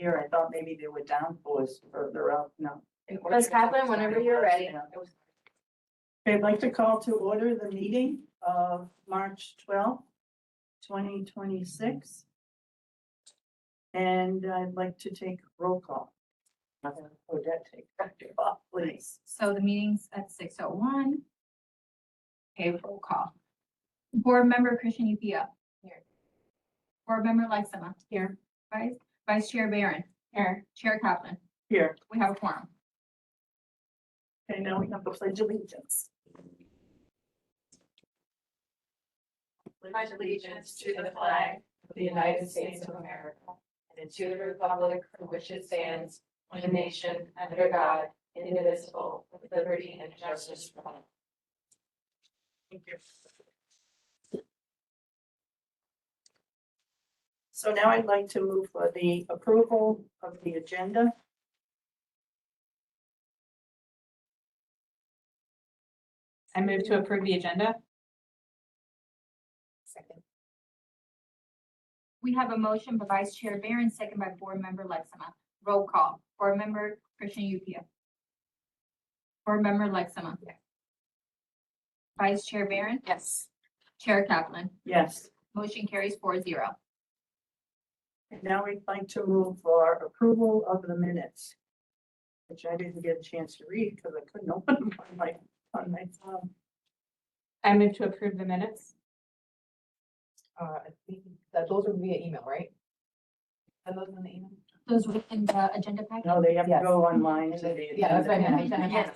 here. I thought maybe there were downpours further up. No. Ms. Kaplan, whenever you're ready. Yeah. Okay, I'd like to call to order the meeting of March 12th, 2026. And I'd like to take roll call. Odette, take that off, please. So the meeting's at 6:01. Okay, roll call. Board Member Christian Upia. Here. Board Member Lexema. Here. Vice Chair Barron. Here. Chair Kaplan. Here. We have a quorum. Okay, now we have the pledge allegiance. Pledge allegiance to the flag of the United States of America and to the republic for which it stands, one nation, under God, indivisible, with liberty and justice for all. Thank you. So now I'd like to move for the approval of the agenda. I move to approve the agenda. Second. We have a motion by Vice Chair Barron, second by Board Member Lexema. Roll call. Board Member Christian Upia. Board Member Lexema. Yes. Vice Chair Barron. Yes. Chair Kaplan. Yes. Motion carries 4-0. And now we'd like to move for approval of the minutes, which I didn't get a chance to read because I couldn't open them on my phone. I move to approve the minutes. I think that those are via email, right? Are those in the email? Those within the agenda packet? No, they have to Yes. go online to the. Yeah, that's what I meant. Yes.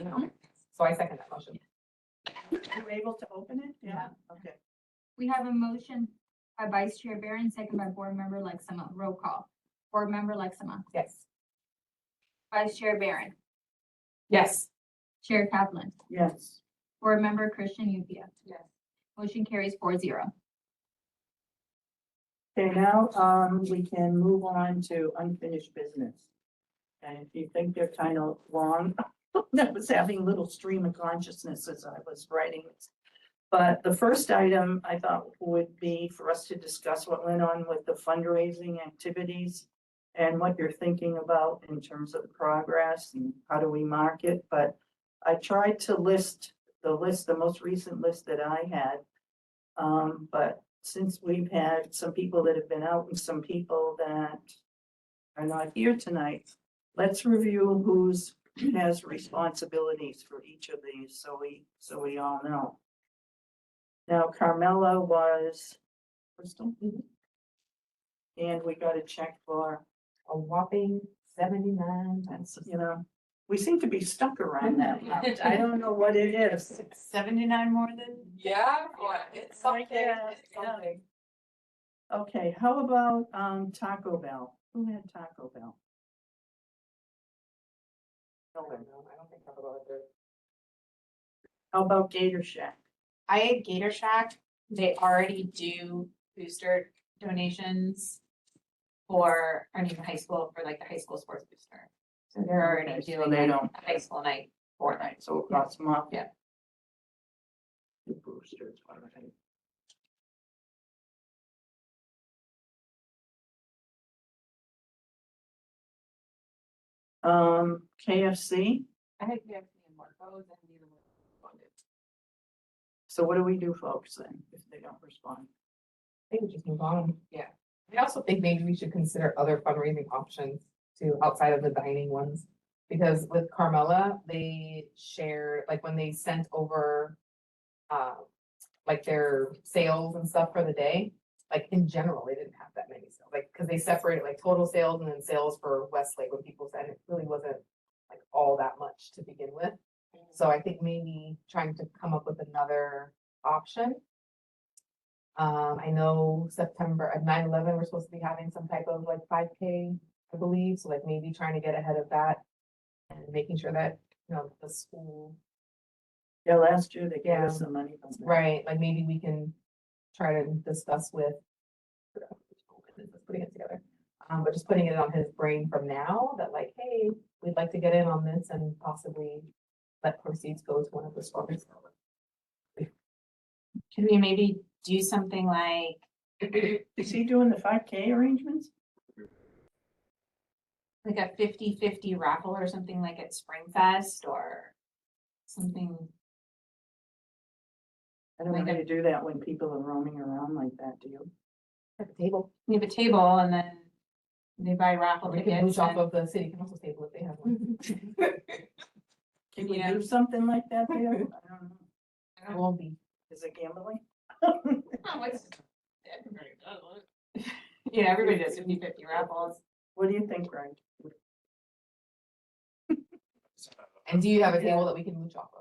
So I second that motion. You were able to open it? Yeah. Okay. We have a motion by Vice Chair Barron, second by Board Member Lexema. Roll call. Board Member Lexema. Yes. Vice Chair Barron. Yes. Chair Kaplan. Yes. Board Member Christian Upia. Yes. Motion carries 4-0. Okay, now, we can move on to unfinished business. And if you think they're kind of long, I was having a little stream of consciousness as I was writing this. But the first item I thought would be for us to discuss what went on with the fundraising activities and what you're thinking about in terms of progress and how do we mark it. But I tried to list, the most recent list that I had. But since we've had some people that have been out and some people that are not here tonight, let's review who's has responsibilities for each of these, so we all know. Now, Carmela was Crystal, and we got a check for A whopping 79. that's, we seem to be stuck around that amount. I don't know what it is. 79 more than? Yeah, it's something. Yeah, It's something. Okay, how about Taco Bell? Who had Taco Bell? I don't think I'll go there. How about Gator Shack? I had Gator Shack. They already do booster donations for, high school, for like the high school sports booster. So they're already Okay, so doing they a don't. high school night for them. So we'll cross them off. Yeah. The boosters, all right. KFC. I had KFC and Marco's and neither one responded. So what do we do, folks, then, if they don't respond? I think we just move on. Yeah. I also think maybe we should consider other fundraising options too, outside of the dining ones. Because with Carmela, they shared, like when they sent over, like their sales and stuff for the day, like in general, they didn't have that many sales, like, cause they separated like total sales and then sales for Westlake when people said it really wasn't like all that much to begin with. So I think maybe trying to come up with another option. I know September at 9/11, we're supposed to be having some type of like 5K, I believe. So like maybe trying to get ahead of that and making sure that, the school, Yeah, last year they gave us Yeah. some money. from that. right, like maybe we can try to discuss with putting it together. But just putting it on his brain from now that like, hey, we'd like to get in on this and possibly let proceeds go to one of the stores. Could we maybe do something like, Is he doing the 5K arrangements? like a 50-50 raffle or something like at Spring Fest or something. I don't know how you do that when people are roaming around like that, do you? At the table. You have a table and then they buy raffle Or we can tickets. mooch off and- of the city council table if they have one. Can we Yeah. do something like that there? I don't know. It won't be. Is it gambling? Oh, it's- everybody does it. Yeah, everybody does 50-50 raffles. What do you think, Greg? And do you have a table that we can mooch off of?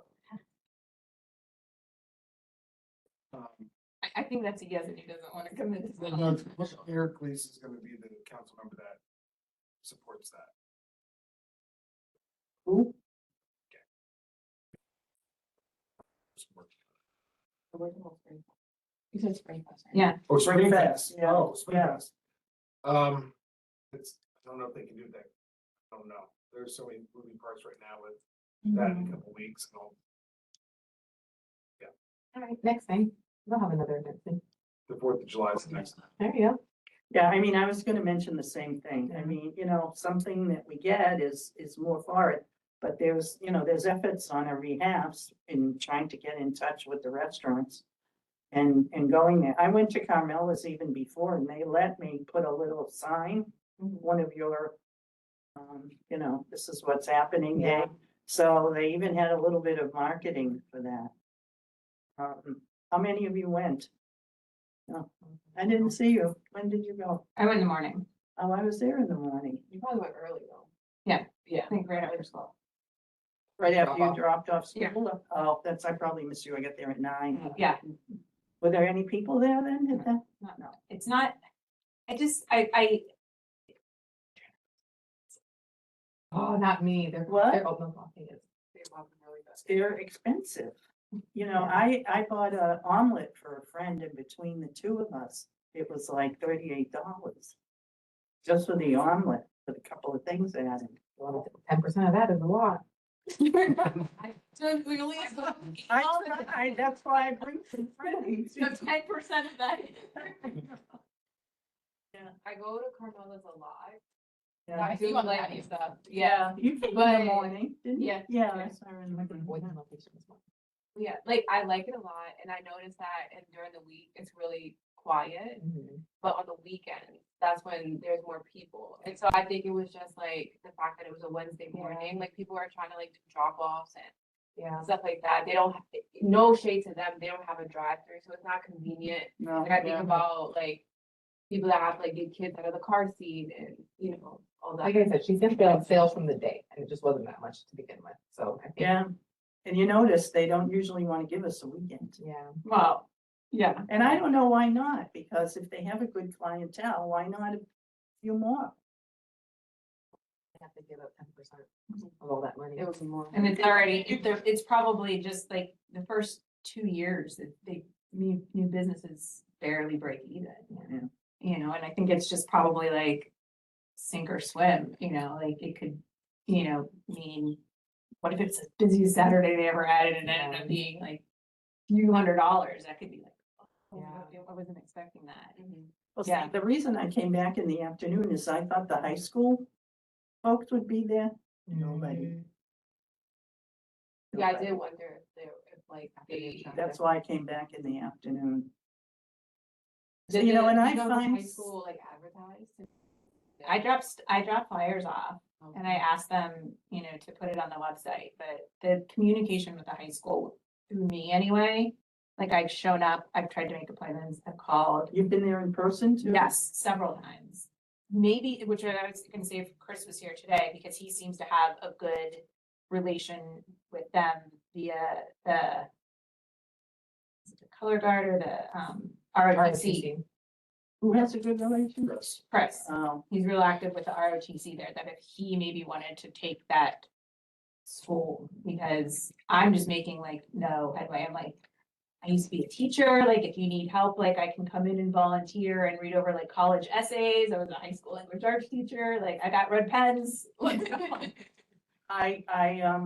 I think that's a yes, and he doesn't want to come into. Well, no, Heracles is gonna be the council member that supports that. Who? You said Spring Fest. right? Yeah, Oh, Spring Fest, Yeah. oh, Spring Yeah. Fest. It's, I don't know if they can do that. I don't know. There's so many moving parts right now with that in a couple weeks and all. All right, next thing. We'll have another next thing. The 4th of July is the next. There you go. Yeah, I mean, I was gonna mention the same thing. I Yeah. mean, something that we get is more for it. But there's efforts on our behalf in trying to get in touch with the restaurants and going there. I went to Carmela's even before and they let me put a little sign, one of your, this is what's happening Yeah. day. So they even had a little bit of marketing for that. How many of you went? No, I didn't see you. When did you go? I went in the morning. Oh, I was there in the morning, You probably went early though. Yeah. Yeah. I think right after school. right after you Drop dropped off Yeah. school. Oh, I probably missed you. I got there at 9. Yeah, Were there any people there then? Did that? no, it's not, I Oh, not me. They're, What? they're open coffee is. They're open really good. They're expensive. Yeah. I bought an omelet for a friend and between the two of us, it was like $38. Just for the omelet, with a couple of things added. 10% of that is a lot. That's why I bring some friends. 10% of that. I go to Carmela's a lot. Yeah. I do like new stuff. Yeah, you came in But- the morning, didn't you? Yeah. Yeah, Yeah. that's I remember. Yeah, like I like it a lot and I noticed that and during the week, it's really quiet. But on the weekend, that's when there's more people. And so I think it was just like the fact that it was a Wednesday morning, like people are trying to like do drop offs and stuff like that. They don't, no shade to them, they don't have a drive through, so it's not convenient. No, Like I think yeah. about like people that have like get kids out of the car seat and, all that. Like I said, she sent the sales from the day and it just wasn't that much to begin with. So I think. Yeah, and you notice they don't usually want to give us a weekend. Yeah. Well, yeah. And I don't know why not, because if they have a good clientele, why not a few more? I have to give up 10% of all that money. It was more. And it's already, it's probably just like the first 2 years that new businesses barely break even. And I think it's just probably like sink or swim, like it could, mean, what if it's the busiest Saturday they ever had and it ended up being like few $100s, that could be like, oh, I wasn't expecting that. Well, Yeah. see, the reason I came back in the afternoon is I thought the high school folks would be there. Nobody. Yeah, I Nobody. did wonder if like they. That's why I came back in the afternoon. So, Did and I the find. high school like advertised? I dropped flyers off and I asked them, to put it on the website, but the communication with the high school, through me anyway, like I've shown up, I've tried to make appointments, I've called. You've been there in person too? Yes, several times. Maybe, which I was gonna say if Chris was here today, because he seems to have a good relation with them via is it the color guard or the ROTC. Who has a good relation? Yes. Chris, Oh, he's real active with the ROTC there, that if he maybe wanted to take that school, because I'm just making like no headway. I'm like, I used to be a teacher, like if you need help, like I can come in and volunteer and read over like college essays. I was a high school language arts teacher, like I got red pens. I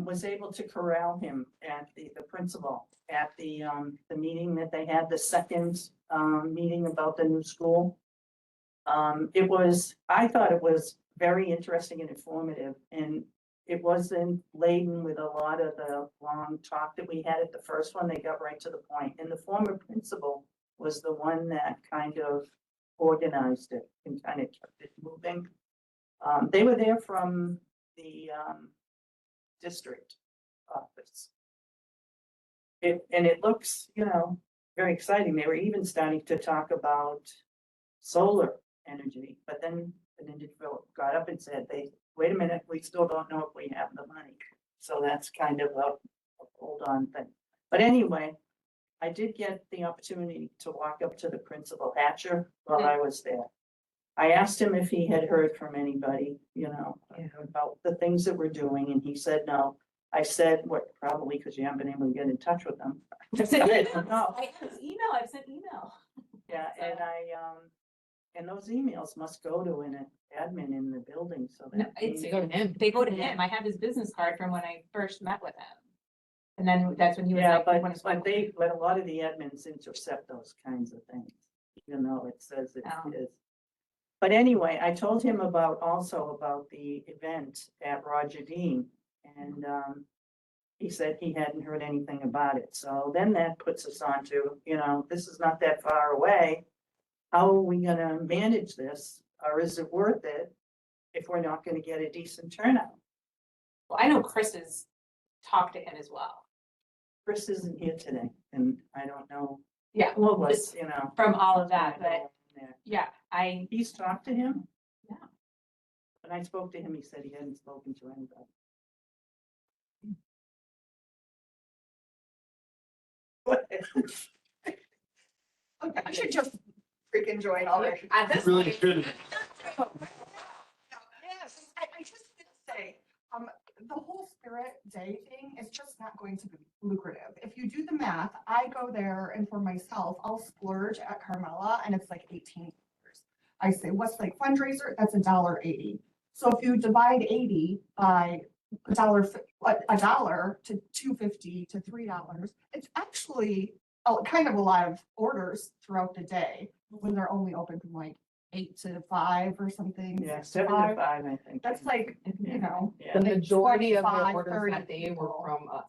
was able to corral him at the principal at the meeting that they had, the second meeting about the new school. I thought it was very interesting and informative, and it wasn't laden with a lot of the long talk that we had at the first one. They got right to the point, and the former principal was the one that kind of organized it and kind of kept it moving. They were there from the district office. And it looks, very exciting. They were even starting to talk about solar energy, but then an individual got up and said, wait a minute, we still don't know if we have the money. So that's kind of a hold on thing. But anyway, I did get the opportunity to walk up to the principal, Hatcher, while I was there. I asked him if he had heard from anybody, about the things that we're doing, and he said no. I said, what, probably because you haven't been able to get in touch with them. I sent No. email, I've sent email. Yeah, and and those emails must go to an admin in the building, so No, that. it's- To go to him. They go to him. I have his business card from when I first met with him. And then that's when he was Yeah, like, "We wanna but but a lot of the admins intercept those kinds of things, even though it says it Oh. is. But anyway, I told him also about the event at Roger Dean, and, he said he hadn't heard anything about it. So then that puts us on to, this is not that far away. How are we gonna manage this, or is it worth it if we're not gonna get a decent turnout? Well, I know Chris has talked to him as well. Chris isn't here today, and I don't know Yeah, what, just you know. from all of what's that, going but on there. yeah, He's talked to him? Yeah. When I spoke to him, he said he hadn't spoken to anybody. Okay, I should just freaking join already. at this Really point, good. Yes, I just did say, the whole Spirit Day thing is just not going to be lucrative. If you do the math, I go there and for myself, I'll splurge at Carmella and it's like $18. I say Westlake fundraiser, that's $1.80. So if you divide 80 by a dollar to $2.50 to $3, it's actually kind of a lot of orders throughout the day when they're only open from like 8 to 5 or something. Yeah, 6 to 7 to 5. 5, I think. That's like, Yeah. The like majority of the 25, orders 30 that day were people. from us.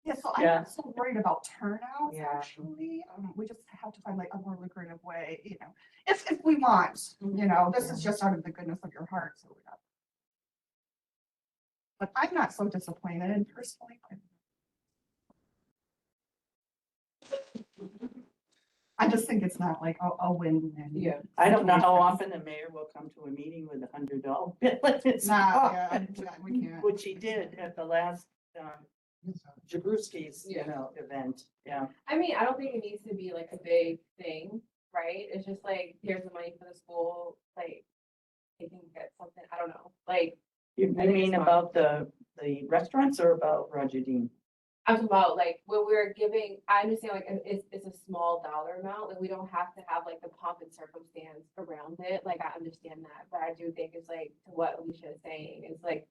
Yeah, so I'm Yeah. not so worried about turnouts, Yeah. actually. We just have to find like a more lucrative way, if we want, this is just out of the goodness of your heart, so we got. But I'm not so disappointed personally. I just think it's not like a win-win. Yeah. I don't know how situation. often the mayor will come to a meeting with $100 bill in his Nah, yeah, pocket, we can't. which he did at the last, Jabrowski's, Yeah. event, yeah. I mean, I don't think it needs to be like a big thing, right? It's just like, here's the money for the school, like, they can get something, I don't know, like, You I think mean it's fine. about the restaurants or about Roger Dean? I'm talking about like, when we're giving, I understand like, it's a small dollar amount, like, we don't have to have like the pomp and circumstance around it, like, I understand that, but I do think it's like, to what Alicia is saying, it's like,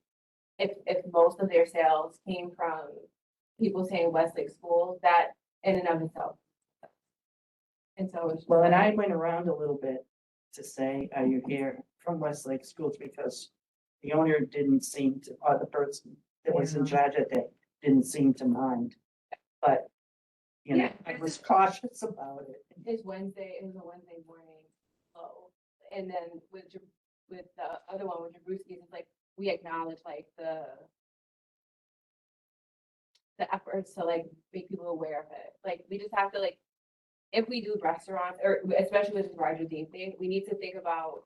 if most of their sales came from people saying Westlake schools, that in and of itself. And so it's just Well, and I like- went around a little bit to say, are you here from Westlake Schools? Because the owner didn't seem to, or the person that was in charge of it didn't seem to mind. But, Yeah. I was cautious about it. It was a Wednesday morning, and then with the other one, with Jabrowski's, it's like, we acknowledge like the efforts to like make people aware of it, like, we just have to like, if we do restaurants, or especially with the Roger Dean thing, we need to think about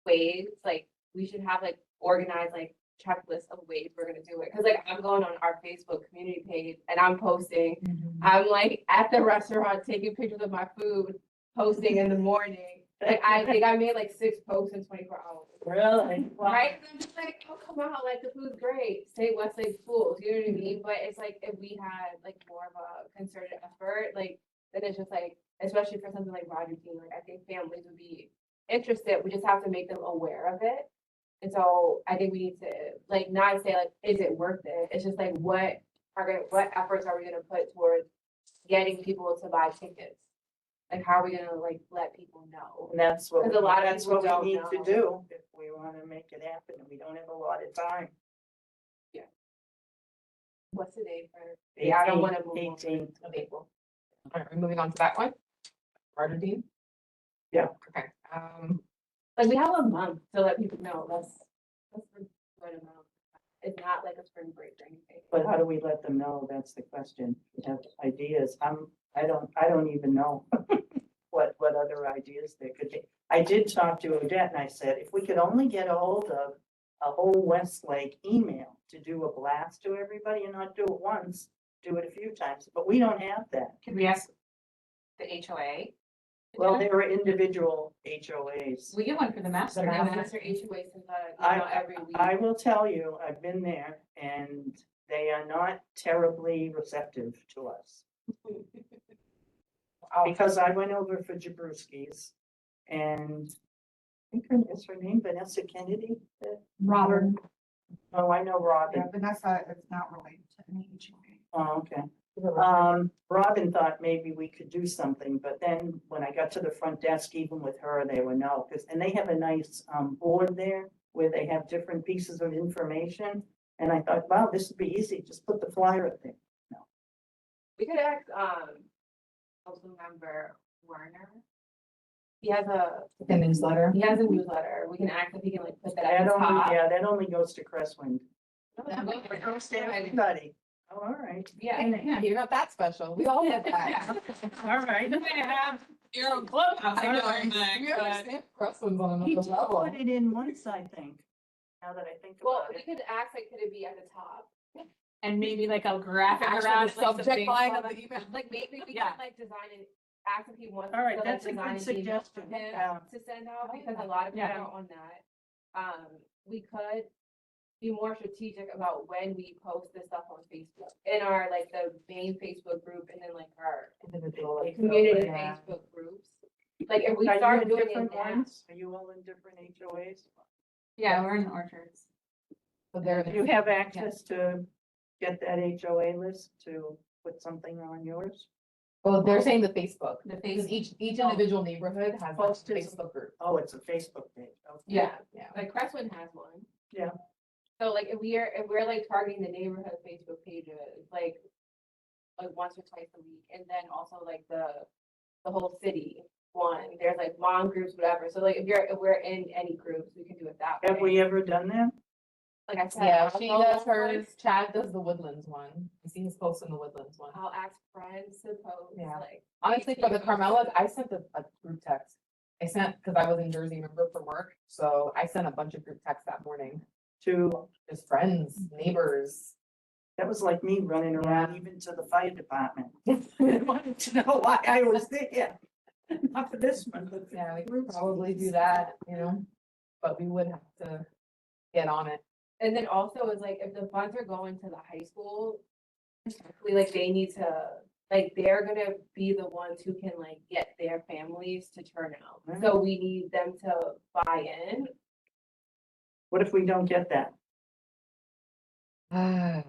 ways, like, we should have like organized like checklist of ways we're gonna do it, because like, I'm going on our Facebook community page and I'm posting, I'm like at the restaurant taking pictures of my food, posting in the morning. Like, I think I made like 6 posts in 24 hours. Really? Right? And I'm just like, oh, come on, like, the food's great. Say Westlake schools, you know what I mean? But it's like, if we had like more of a concerted effort, like, then it's just like, especially for something like Roger Dean, like, I think families would be interested. We just have to make them aware of it. And so I think we need to like, not say like, is it worth it? It's just like, what efforts are we gonna put towards getting people to buy tickets? Like, how are we gonna like let people know? And that's what, 'Cause a lot of that's people what we don't need to know. do if we wanna make it happen, and we don't have a lot of time. What's the date for? Yeah, I don't wanna move on. 18th. Of April. All right, we're moving on to that one. Roger Dean? Yeah. Okay, Like, we have a month to let people know, that's a good amount. It's not like a spring break or anything. But how do we let them know? That's the question. We have ideas. I don't even know what other ideas there could be. I did talk to Odette and I said, if we could only get a hold of a whole Westlake email to do a blast to everybody and not do it once, do it a few times, but we don't have that. Could we ask the HOA? Well, there are individual HOAs. We get one for the The master. master HOA sends out, I- you know, every week. I will tell you, I've been there and they are not terribly receptive to us. Because I went over for Jabrowski's and I think is her name Vanessa Kennedy? Robert. Oh, I know Robin. Yeah, Vanessa is not related to any HOA. Oh, okay. Robin thought maybe we could do something, but then when I got to the front desk, even with her, they were no, because, and they have a nice, board there where they have different pieces of information. And I thought, wow, this would be easy, just put the flyer up there. We could ask, council member Werner. He has a newsletter. newsletter. We can ask if he can like put that at the top. Yeah, that only goes to Crestwind. That would be great. Everybody. Oh, all right. Yeah. Yeah, you're not that special. We all have that. All right. You might have your own clubhouse. I know. We understand Crosswinds on He another did level. put it in once, I think, now that I think Well, about we it. could ask, like, could it be at the top? And maybe like a graphic Actually, around the like the subject big line of club. the email. Like, maybe we Yeah. can like design it, ask if he wants. All right, to, like, that's a design good an email for suggestion. him Yeah. To send out, because a lot of people Yeah. are on that. We could be more strategic about when we post this stuff on Facebook, in our, like, the main Facebook group, and then like our Individual, like, community yeah. Facebook groups. Like, if we Are you start in doing it different now. ones? Are you all in different HOAs? Yeah, we're in orchards. So there, Do you have access to get that HOA list to put something on yours? well, they're saying the Facebook, The because face. each individual neighborhood has a Posted. Facebook group. Oh, it's a Facebook page. Okay. Yeah, Yeah. like Crestwood has one. Yeah. So like if we're like targeting the neighborhood Facebook pages, like once or twice a week, and then also like the whole city one, there's like mom groups, whatever. So like if we're in any groups, we can do it that way. Have we ever done that? Like I said, Yeah, I'll she go does on, hers, Chad does the Woodlands one. I see his post in the Woodlands one. I'll ask friends to post, Yeah. like. Honestly, for the Carmelas, I sent a group text. I sent, because I was in Jersey, remember, for work, so I sent a bunch of group texts that morning, To, just friends, neighbors. that was like me running around even to the fire department. Wanted to know why I was there. Not for this one, but. for Yeah, we could groups. probably do that, you know, but we would have to get on it. And then also is like, if the funds are going to the high school, like they need to, like, they're gonna be the ones who can like get their families to turn out. So we need them to buy in. What if we don't get that? And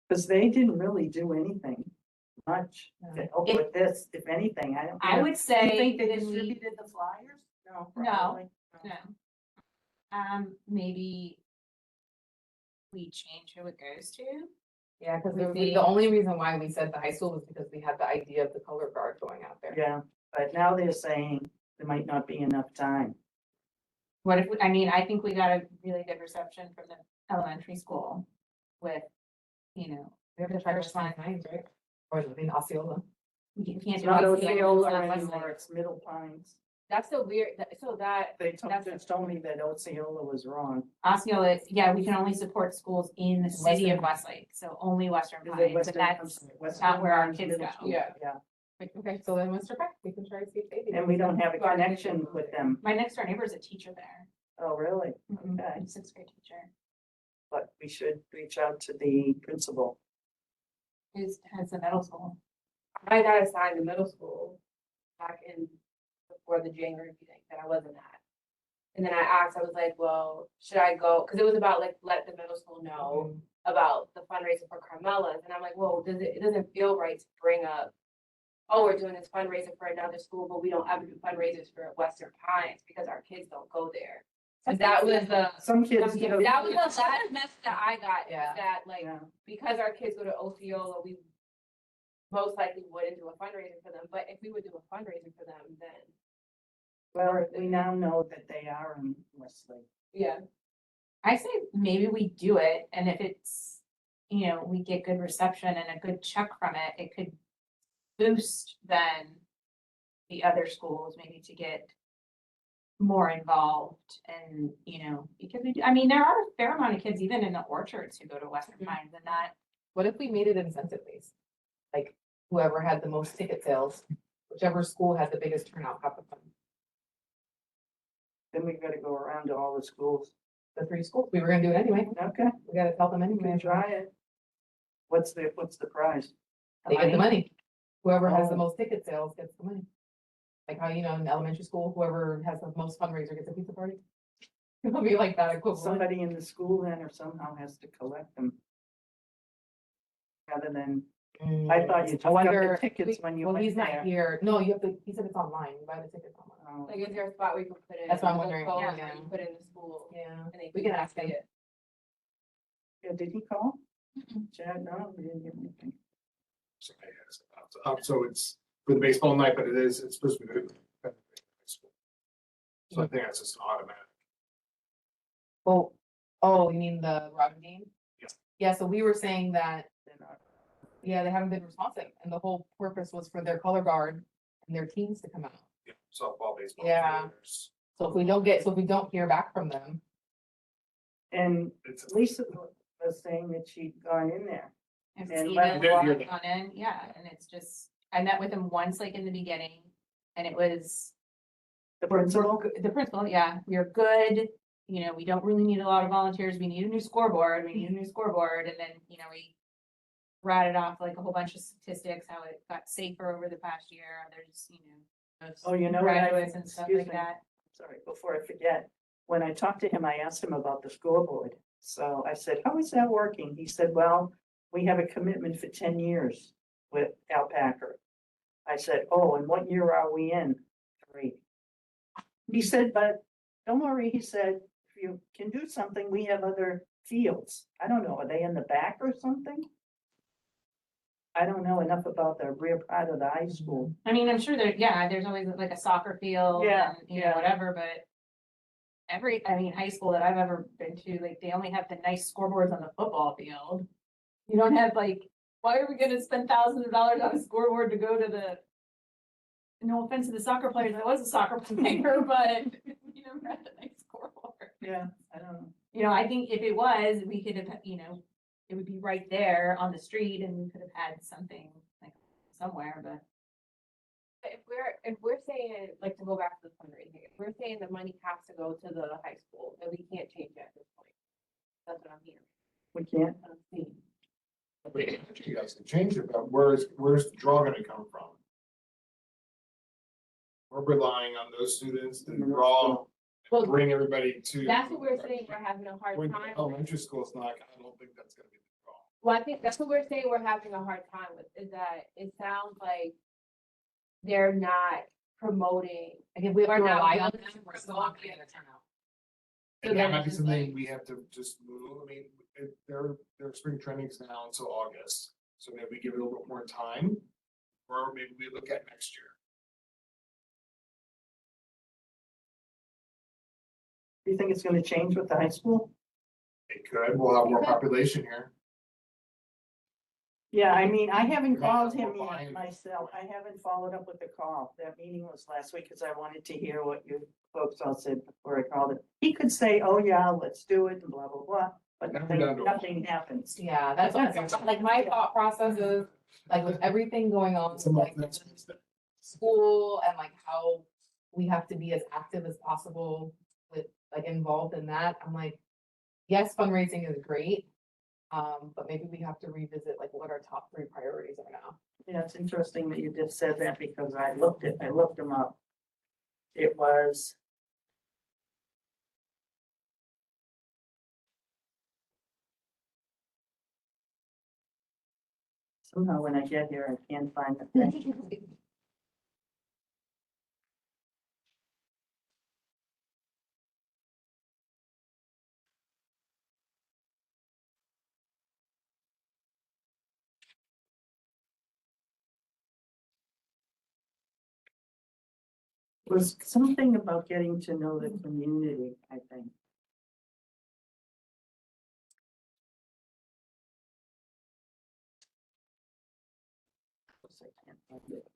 Because they didn't really do anything much to help If- with this, if anything, I don't. I would You say think they then we, distributed the flyers? No. No. probably. no. Maybe we change who it goes to. yeah, because Would the be- only reason why we said the high school was because we had the idea of the color guard going out there. Yeah, but now they're saying there might not be enough time. What if, I mean, I think we got a really good reception from the elementary school with, you know, We have to try first line names, right? Or I mean, Osceola. you can't It's do not Osceola, Osceola it's not anymore, Westlake. it's Middle Pines. That's so weird, so that, They That's- just told me that Osceola was wrong. Osceola, yeah, we can only support schools in the city of Westlake, so only Western Is it Pines, and Western- I'm that's sorry, Western not where our Pines kids Middle go. School, Yeah. Yeah, Okay, so then Mr. Peck, we can try to see if they do. and we don't have a Sorry. connection with them. My next door neighbor is a teacher there. Oh, really? Mhm, Okay. Sixth grade teacher, But we should reach out to the principal. who's heads the middle school. I got assigned to middle school back in, before the January meeting that I wasn't at. And then I asked, I was like, well, should I go, because it was about like, let the middle school know about the fundraiser for Carmela's, and I'm like, well, it doesn't feel right to bring up oh, we're doing this fundraiser for another school, but we don't ever do fundraisers for Western Pines because our kids don't go there. So that was the, Some kids, that you know. was the last message that I got, Yeah. is that like, Yeah. because our kids go to Osceola, we most likely wouldn't do a fundraiser for them, but if we would do a fundraiser for them, then, Well, we now know that they are in Westlake. yeah. I say maybe we do it, and if it's, you know, we get good reception and a good check from it, it could boost then the other schools maybe to get more involved and, you know, because we, I mean, there are a fair amount of kids even in the orchards who go to Western Pines and that, What if we made it incentive based? Like whoever had the most ticket sales, whichever school had the biggest turnout got the fund. Then we gotta go around to all the schools. The 3 schools, we were gonna do it anyway. Okay, We gotta tell them we anyway. can try it. What's the prize? They get the money. Whoever has the Oh. most ticket sales gets the money. Like how, you know, in elementary school, whoever has the most fundraiser gets a pizza party. It'll be like that equivalent. Somebody in the school then or somehow has to collect them. Rather than, I thought you just got the tickets when you Well, went he's not there. here. No, you have to, he said it's online. You buy the tickets online. Oh, Like, is there a spot where you can put in? That's what I'm the wondering. phone Yeah. or you Put in the school. Yeah, And they we can ask see him. it. yeah, did he call? Chad, no, he didn't get anything. So, yeah, so it's for the baseball night, but it's supposed to be good. So I think that's just an automatic. Oh, you mean the Roger Dean? Yeah. Yeah, so we were saying that, They're not- yeah, they haven't been responsive, and the whole purpose was for their color guard and their teams to come out. Yeah, softball, baseball. Yeah. cheerleaders. So if we don't hear back from them, And It's, Lisa was saying that she'd gone in there. if And Steven let- Did hear walked on in, yeah, and it's just, I met with him once like in the beginning, and it was. The we're principal, good- The principal, yeah, we are good, you know, we don't really need a lot of volunteers, we need a new scoreboard, and then, you know, we. Ratted off like a whole bunch of statistics, how it got safer over the past year, there's, you know. Oh, you know what I- Graduates and stuff excuse like me. that. sorry, before I forget, when I talked to him, I asked him about the scoreboard. So I said, how is that working? He said, well, we have a commitment for 10 years with Alpaca. I said, oh, and what year are we in? 3. He said, but don't worry, he said, if you can do something, we have other fields. I don't know, are they in the back or something? I don't know enough about the rear part of the high school. I mean, I'm sure there, yeah, there's always like a soccer field Yeah, and, you know, yeah. whatever, but. I mean, high school that I've ever been to, like, they only have the nice scoreboards on the football field. You don't have like, why are we gonna spend thousands of dollars on a scoreboard to go to the. No offense to the soccer players, I was a soccer player, but you never had a nice scoreboard. Yeah, I don't know. You know, I think if it was, we could have, you know, it would be right there on the street and we could have had something like somewhere, but. But if we're saying, like, to go back to the fundraising, if we're saying the money has to go to the high school, then we can't change it at this point. That's what I'm hearing. We can't. That's what I'm seeing. you guys can change it, but where's the draw gonna come from? We're relying on those students to draw, Well, bring everybody to. That's what we're saying, we're having a hard When time with. elementary school is not, I don't think that's gonna be the draw. Well, I think that's what we're saying we're having a hard time with, is that it sounds like they're not promoting. like if we have to We're not rely on willing them, to we're still not promote getting it. a turnout. So And then that might be it's something like- we have to just move, I mean, their spring training's now until August, so maybe we give it a little bit more time. Or maybe we look at next year. Do you think it's gonna change with the high school? It could, we'll have more population here. Yeah, I mean, I haven't We might called have him more yet buy-in. myself. I haven't followed up with the call. That meeting was last week because I wanted to hear what you folks all said before I called it. He could say, oh, yeah, let's do it and blah, blah, blah, but Never nothing, done to it. nothing happens. Yeah, that's like my thought process is, like with everything going on, It's a month like next Wednesday. school and like how we have to be as active as possible with like involved in that, I'm like, yes, fundraising is great. But maybe we have to revisit like what our top 3 priorities are now. Yeah, it's interesting that you just said that because I looked them up. It was. Somehow when I get here, I can't find the thing. Was something about getting to know the community, I think. I can't find it.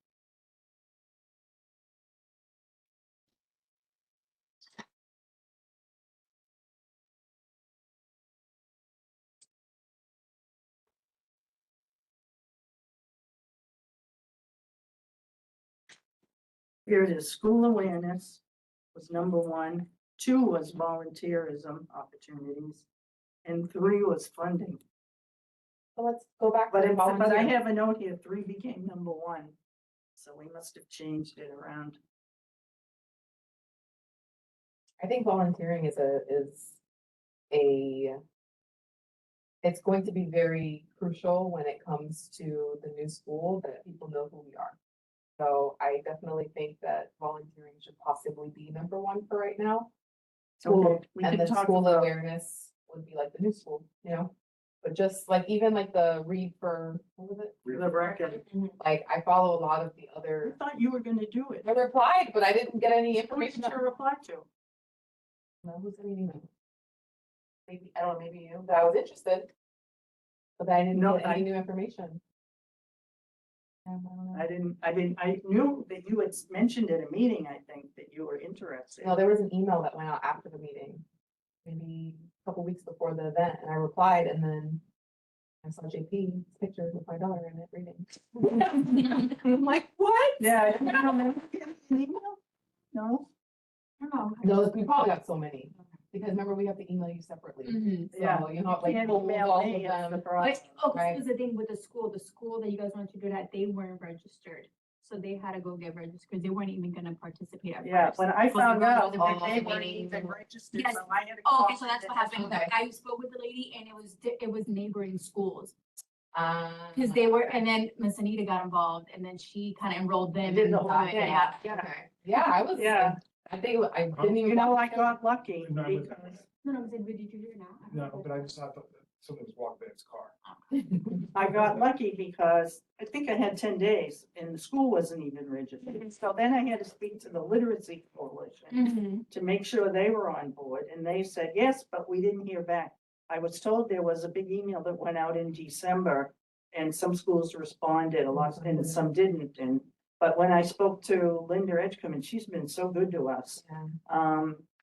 Here it is, school awareness was number 1, 2 was volunteerism opportunities, and 3 was funding. So let's go back But to it's, but I volunteer. have a note here, 3 became number 1, so we must have changed it around. I think volunteering is it's going to be very crucial when it comes to the new school, that people know who we are. So I definitely think that volunteering should possibly be number 1 for right now. School, Okay, we and can then talk school about- awareness would be like the new school, you know? But just like, even like the read for, what was it? The record. Like, I follow a lot of the I other, thought you were gonna do it. I replied, but I didn't get any Who information. did you reply to? No, who's sending me? Maybe, I don't know, maybe you, but I was interested. But I didn't No, get any new information. I don't know. I knew that you had mentioned at a meeting, I think, that you were interested. No, there was an email that went out after the meeting, maybe a couple weeks before the event, and I replied, and then I saw JP's picture with my daughter in it reading. I'm like, what? Yeah. I don't remember getting an email? No? No, we probably got so many, because remember, we have to email you separately. Yeah. So, you know, like, Can't pull email all me, of it's the them. problem. But, oh, Right. this was the thing with the school that you guys wanted to do that, they weren't registered. So they had to go get registered, because they weren't even gonna participate at Yeah, first. when I So found they were out, the that they meeting. weren't even registered, Yes. so I had to. Oh, call okay, so that's what happened. Okay. I spoke with the lady and it was neighboring schools. Cause Cause they were, and then Miss Anita got involved and then she kind of enrolled them. Did in the whole that. thing. Yeah. Yeah, I was, Yeah. I think, I didn't even. You know, I got lucky No, because No, no, I said, did you hear now? I don't No, know. but I just thought that someone was walking in his car. I got lucky because I think I had 10 days and the school wasn't even registered. So then I had to speak to the literacy coalition Mhm. to make sure they were on board. And they said, yes, but we didn't hear back. I was told there was a big email that went out in December and some schools responded, a lot, and some didn't. And, but when I spoke to Linda Edgecombe, and she's been so good to us,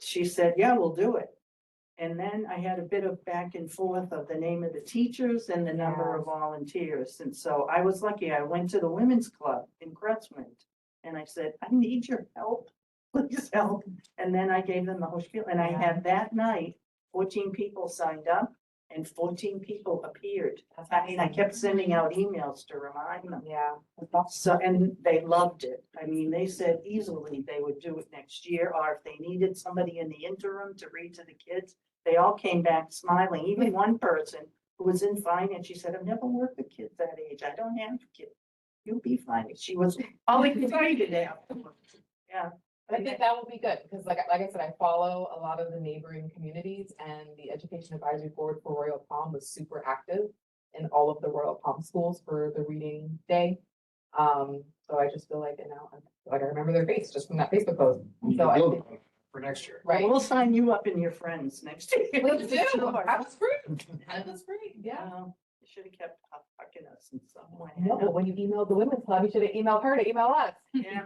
she said, yeah, we'll do it. And then I had a bit of back and forth of the name of the teachers and the number of volunteers. And so I was lucky. I went to the women's club in Crestwind and I said, I need your help. Please help. And then I gave them the whole spiel. And I had that night, 14 people signed up and 14 people appeared. I mean, I kept sending out emails to remind them. Yeah. So, and they loved it. I mean, they said easily they would do it next year, or if they needed somebody in the interim to read to the kids, they all came back smiling. Even one person who was in finance, she said, I've never worked with kids that age. I don't have kids. You'll be fine. She was all excited afterwards. Yeah. I think that would be good, because like I said, I follow a lot of the neighboring communities, and the Education Advisory Board for Royal Palm was super active in all of the Royal Palm schools for the reading day. So I just feel like, you know, like I remember their face just from that Facebook post. So I think, For next year. right. We'll sign you up and your friends next year. Please do. Sure. That was free. That was free, yeah. You should have kept hucking us in some way. No, but when you emailed the women's club, you should have emailed her to email us. Yeah.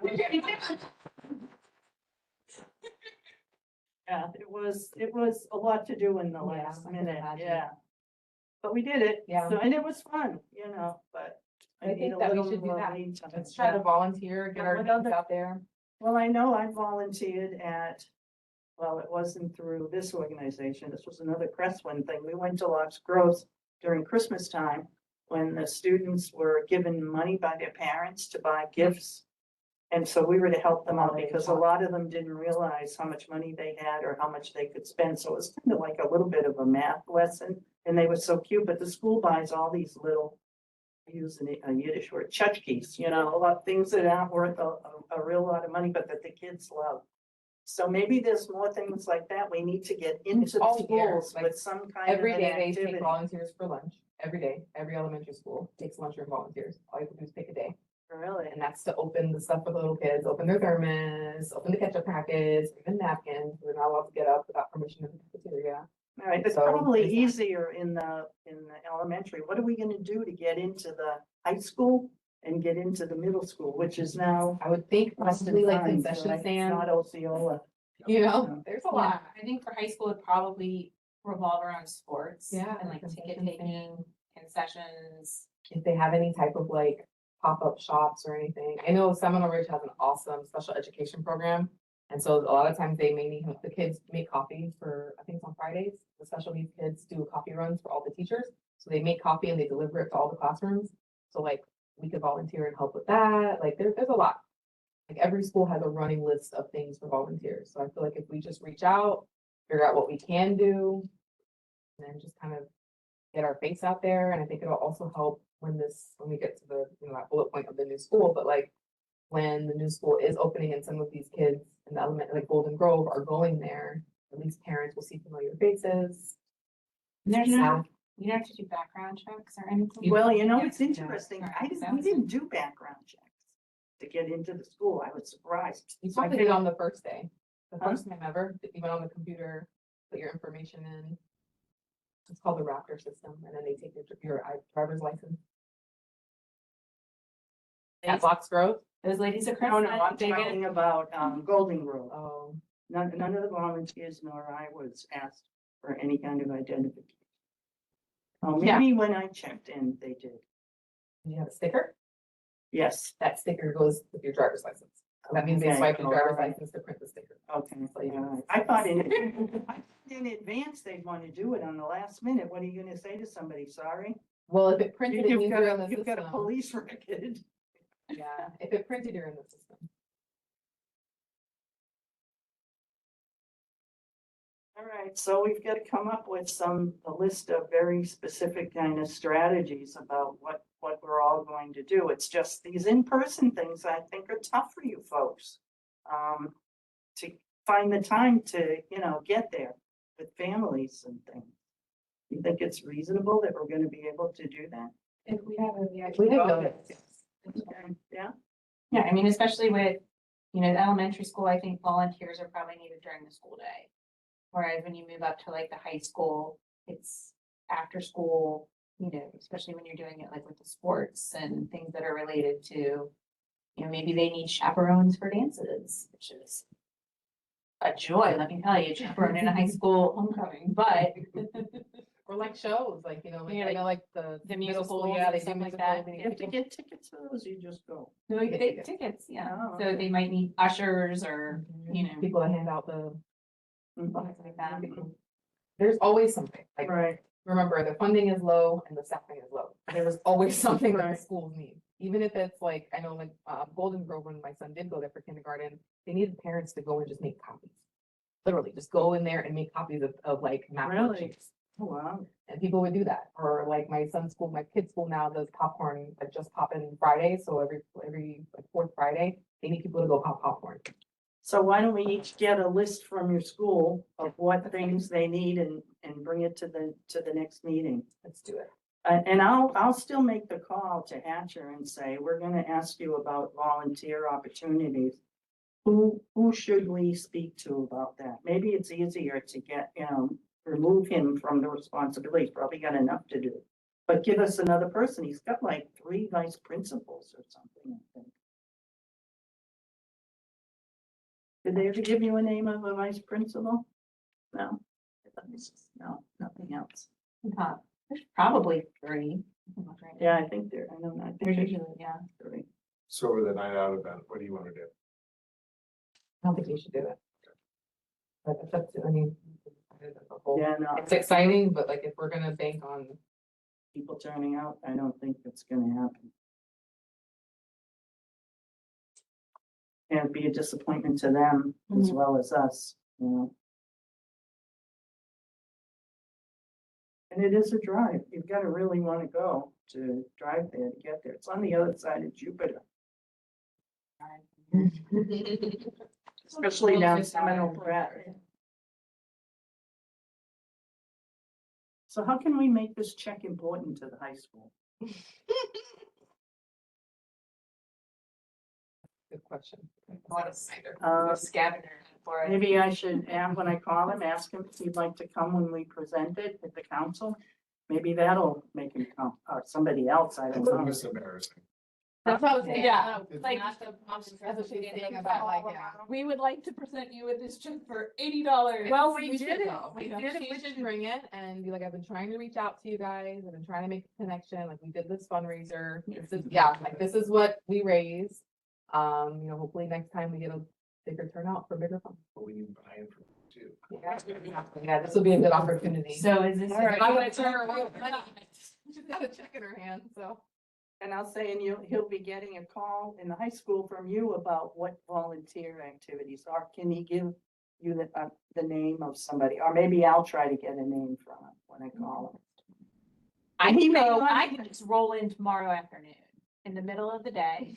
Yeah, it was a lot to do in the Yeah, last I can minute, imagine. yeah. But we did it. Yeah. So, and it was fun, you know, but I I need think a that we little should do more that. lead time. Let's try to volunteer, get Yeah, our what names other- out there. Well, I know I volunteered at, well, it wasn't through this organization. This was another Crestwind thing. We went to Lost Grove during Christmas time when the students were given money by their parents to buy gifts. And so we were to help them out Holiday because a shop. lot of them didn't realize how much money they had or how much they could spend. So it was kind of like a little bit of a math lesson. And they were so cute, but the school buys all these little, using a Yiddish word, tchotchkes, you know, a lot of things that aren't worth a real lot of money, but that the kids love. So maybe there's more things like that. We need to get into the all year, schools like, with some kind of Every an day they take activity. volunteers for lunch, every day, every elementary school takes lunch or volunteers. All you have to do is pick a day. Really? And that's to open the stuff for the little kids, open their thermos, open the ketchup packets, even napkins. They're not allowed to get up without permission of the cafeteria. All right, it's So, probably there's that. easier in the elementary. What are we gonna do to get into the high school and get into the middle school, which is now I would think possibly Weston like Pines, concession right? It's stand, not Osceola. you know, Yeah. there's a Yeah, lot. I think for high school, it'd probably revolve around sports. Yeah, And like ticket taking, concessions. If they have any type of like pop-up shops or anything. I know Seminole Ridge has an awesome special education program. And so a lot of times they may need, the kids make coffee for, I think it's on Fridays, the special needs kids do coffee runs for all the teachers. So they make coffee and they deliver it to all the classrooms. So like we could volunteer and help with that. Like there's a lot. Like every school has a running list of things for volunteers. So I feel like if we just reach out, figure out what we can do, and then just kind of get our face out there. And I think it'll also help when we get to the, that bullet point of the new school, but like when the new school is opening and some of these kids in the element, like Golden Grove are going there, at least parents will see familiar faces. And there's Staff. no, you don't have to do background checks or anything. Well, Yeah, it's yeah. interesting. Alright, We sounds didn't do background checks to get into the school. I was surprised. You So I probably did think- on the first day, the Huh? first time ever, that you went on the computer, put your information in. It's called the Raptor system, and then they take your driver's license. At Box Grove? Those ladies at No, no, Christmas, I'm they get it. talking about Golden Grove. Oh, None of the volunteers nor I was asked for any kind of identification. Oh, Yeah. maybe when I checked in, they did. you have a sticker? Yes, That sticker goes with your driver's license. That means they Okay, swipe your all driver's right. license to print the sticker. okay. So you- all right. I thought in advance they'd want to do it on the last minute. What are you gonna say to somebody? Sorry? Well, if it printed, it You've means got you're in the you've got a system. police record. Yeah, if it printed, you're in the system. All right, so we've got to come up with a list of very specific kind of strategies about what we're all going to do. It's just these in-person things I think are tough for you folks. To find the time to, get there with families and things. You think it's reasonable that we're gonna be able to do that? If we have a VIP. We have bonus. noticed. Okay, yeah, Yeah, I mean, especially with, the elementary school, I think volunteers are probably needed during the school day. Whereas when you move up to like the high school, it's after school, especially when you're doing it like with the sports and things that are related to, maybe they need chaperones for dances, which is a joy, let me tell you, chaperone in a high school homecoming, but Or like shows, like, Yeah, I know like the. the middle school, musicals yeah, and they do stuff like musicals, that. they you have to do- get tickets for those, you just go. no, Get they tickets. tickets, yeah, Oh, so they might need ushers or, People that hand out the. Mhm. things like that. There's always something, like, Right, remember, the funding is low and the staffing is low. There is always something that Right. the schools need. Even if it's like, I know like, Golden Grove, when my son did go there for kindergarten, they needed parents to go and just make copies. Literally, just go in there and make copies of like math Really? worksheets. oh, wow, And people would do that. Or like my son's school, my kid's school now does popcorn, like just pop in Fridays. So every like fourth Friday, they need people to go pop popcorn. so why don't we each get a list from your school of what things they need and bring it to the next meeting? Let's do it. And I'll still make the call to Hatcher and say, we're gonna ask you about volunteer opportunities. Who should we speak to about that? Maybe it's easier to get, remove him from the responsibility. He's probably got enough to do. But give us another person. He's got like 3 vice principals or something, I think. Did they ever give you a name of a vice principal? No. No, nothing else. There's probably 3. Yeah, I think I know, I think There's there's usually, yeah. 3. So over the night out event, what do you want to do? I don't think you should do it. But it's up to, I mean. Yeah, no, It's exciting, but like if we're gonna bank on, people turning out, I don't think that's gonna happen. And it'd be a disappointment to them as well as us, And it is a drive. You've got to really want to go to drive there to get there. It's on the other side of Jupiter, especially down Seminole Pratt. So how can we make this check important to the high school? Good question. What a cider. Uh, Scavenger for it. Maybe I should, and when I call him, ask him if he'd like to come when we present it at the council. Maybe that'll make him come, or somebody else, I don't It's know. almost embarrassing. That's what I was saying. Yeah, Like, like- not the option, that's what she was saying about like, yeah. We would like to present you with this check for $80. Well, we should did it. though. We You know, did it She with should you. bring it and be like, I've been trying to reach out to you guys, I've been trying to make a connection, like, we did this fundraiser. This is, yeah, like, this is what we raised. You know, hopefully next time we get a bigger turnout for bigger fun. But we need buy-in from too. Yeah, this will be a good opportunity. So is this? All right. I'm gonna turn her away with money. She's got a check in her hand, so. And I'll say, and he'll be getting a call in the high school from you about what volunteer activities are. Can he give you the name of somebody? Or maybe I'll try to get a name from him when I call him. I He can, may go- not I even- can just roll in tomorrow afternoon in the middle of the day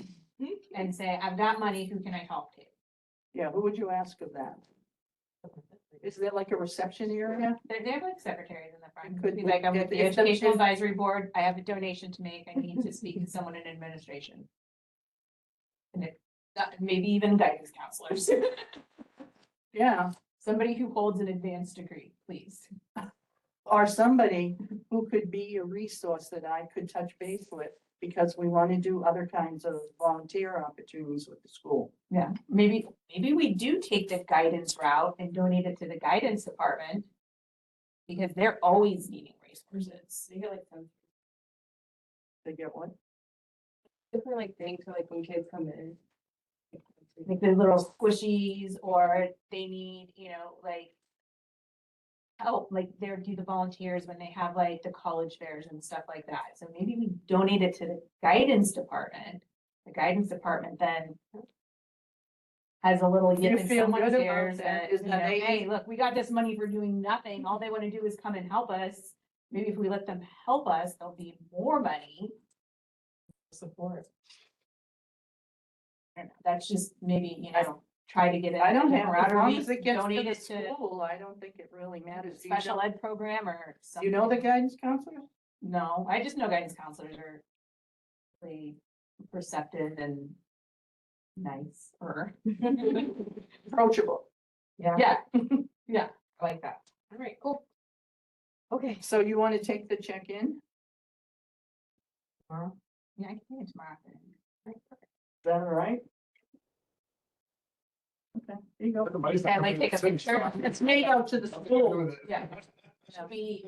and say, I've got money, who can I talk to? Yeah, who would you ask of that? Is there like a reception area? They have like secretaries in the front. Could Be we like, I'm get with the the Education information? Advisory Board. I have a donation to make. I need to speak to someone in administration. And maybe even guidance counselors. Yeah, Somebody who holds an advanced degree, please. or somebody who could be a resource that I could touch base with, because we want to do other kinds of volunteer opportunities with the school. Yeah, maybe we do take the guidance route and donate it to the guidance department. Because they're always needing resources. They get like some They get one? different like things for like when kids come in. Like the little squishies, or they need, like help, like they're do the volunteers when they have like the college fairs and stuff like that. So maybe we donate it to the guidance department. The guidance department then has a little You yip in feel someone's good about ears that, that, is that they- hey, look, we got this money for doing nothing. All they want to do is come and help us. Maybe if we let them help us, there'll be more money. Support. I don't know, that's just maybe, I don't- try to get it. I don't have, as long camaraderie, as it gets to donate the it to school, I don't think it really matters. Do special ed program or something. you know the guidance counselor? No, I just know guidance counselors are really receptive and nice, or, Approachable. Yeah, yeah, I like that. All right, cool. Okay. So you want to take the check in? Tomorrow. yeah, I can do it tomorrow afternoon. Is that all right? Okay, there you go. Everybody's Yeah, not like coming take a to the picture. same It's made out to the stuff. school, Yeah. Should we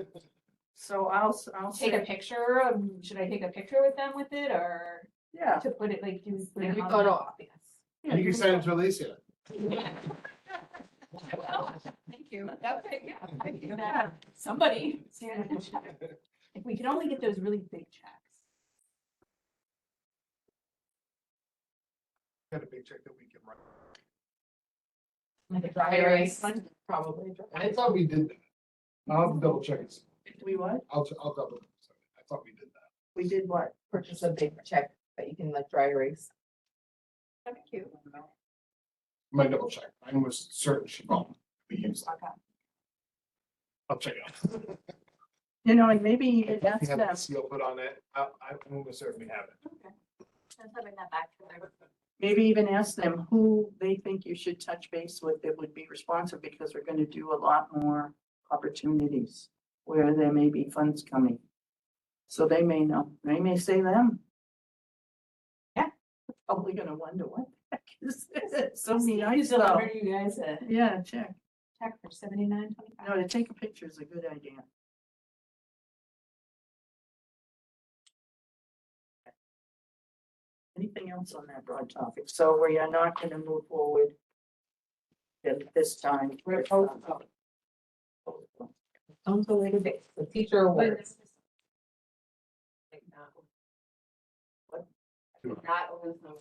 so I'll take a say, picture of, should I take a picture with them with it, or yeah. to put it like, do? put it Maybe on photo the- op, yes. Yeah, You can send it to Alicia. Thank you. Okay, yeah, I can do that. Somebody. stand in the check. If we could only get those really big checks. Got a big check that we can write. Like a dry erase, probably. I thought we did that. I'll have to double check it. We what? I'll double. I thought we did that. We did what? Purchase a big check that you can like dry erase. Thank you. Might double check. I was certain she bought. We used that. I'll check it out. You know, and maybe you could We ask have them, a seal put on it. I'm almost certain we have it. I'll bring that back to them. maybe even ask them who they think you should touch base with that would be responsive, because we're gonna do a lot more opportunities where there may be funds coming. So they may know, they may say them. Yeah. Probably gonna wonder what the heck is this? So be I nice still though. order you guys a Yeah, check. check for $79.25. No, to take a picture is a good idea. Anything else on that broad topic? So we are not gonna move forward at this time. We're Until later date, the teacher awards. Like not over the summer,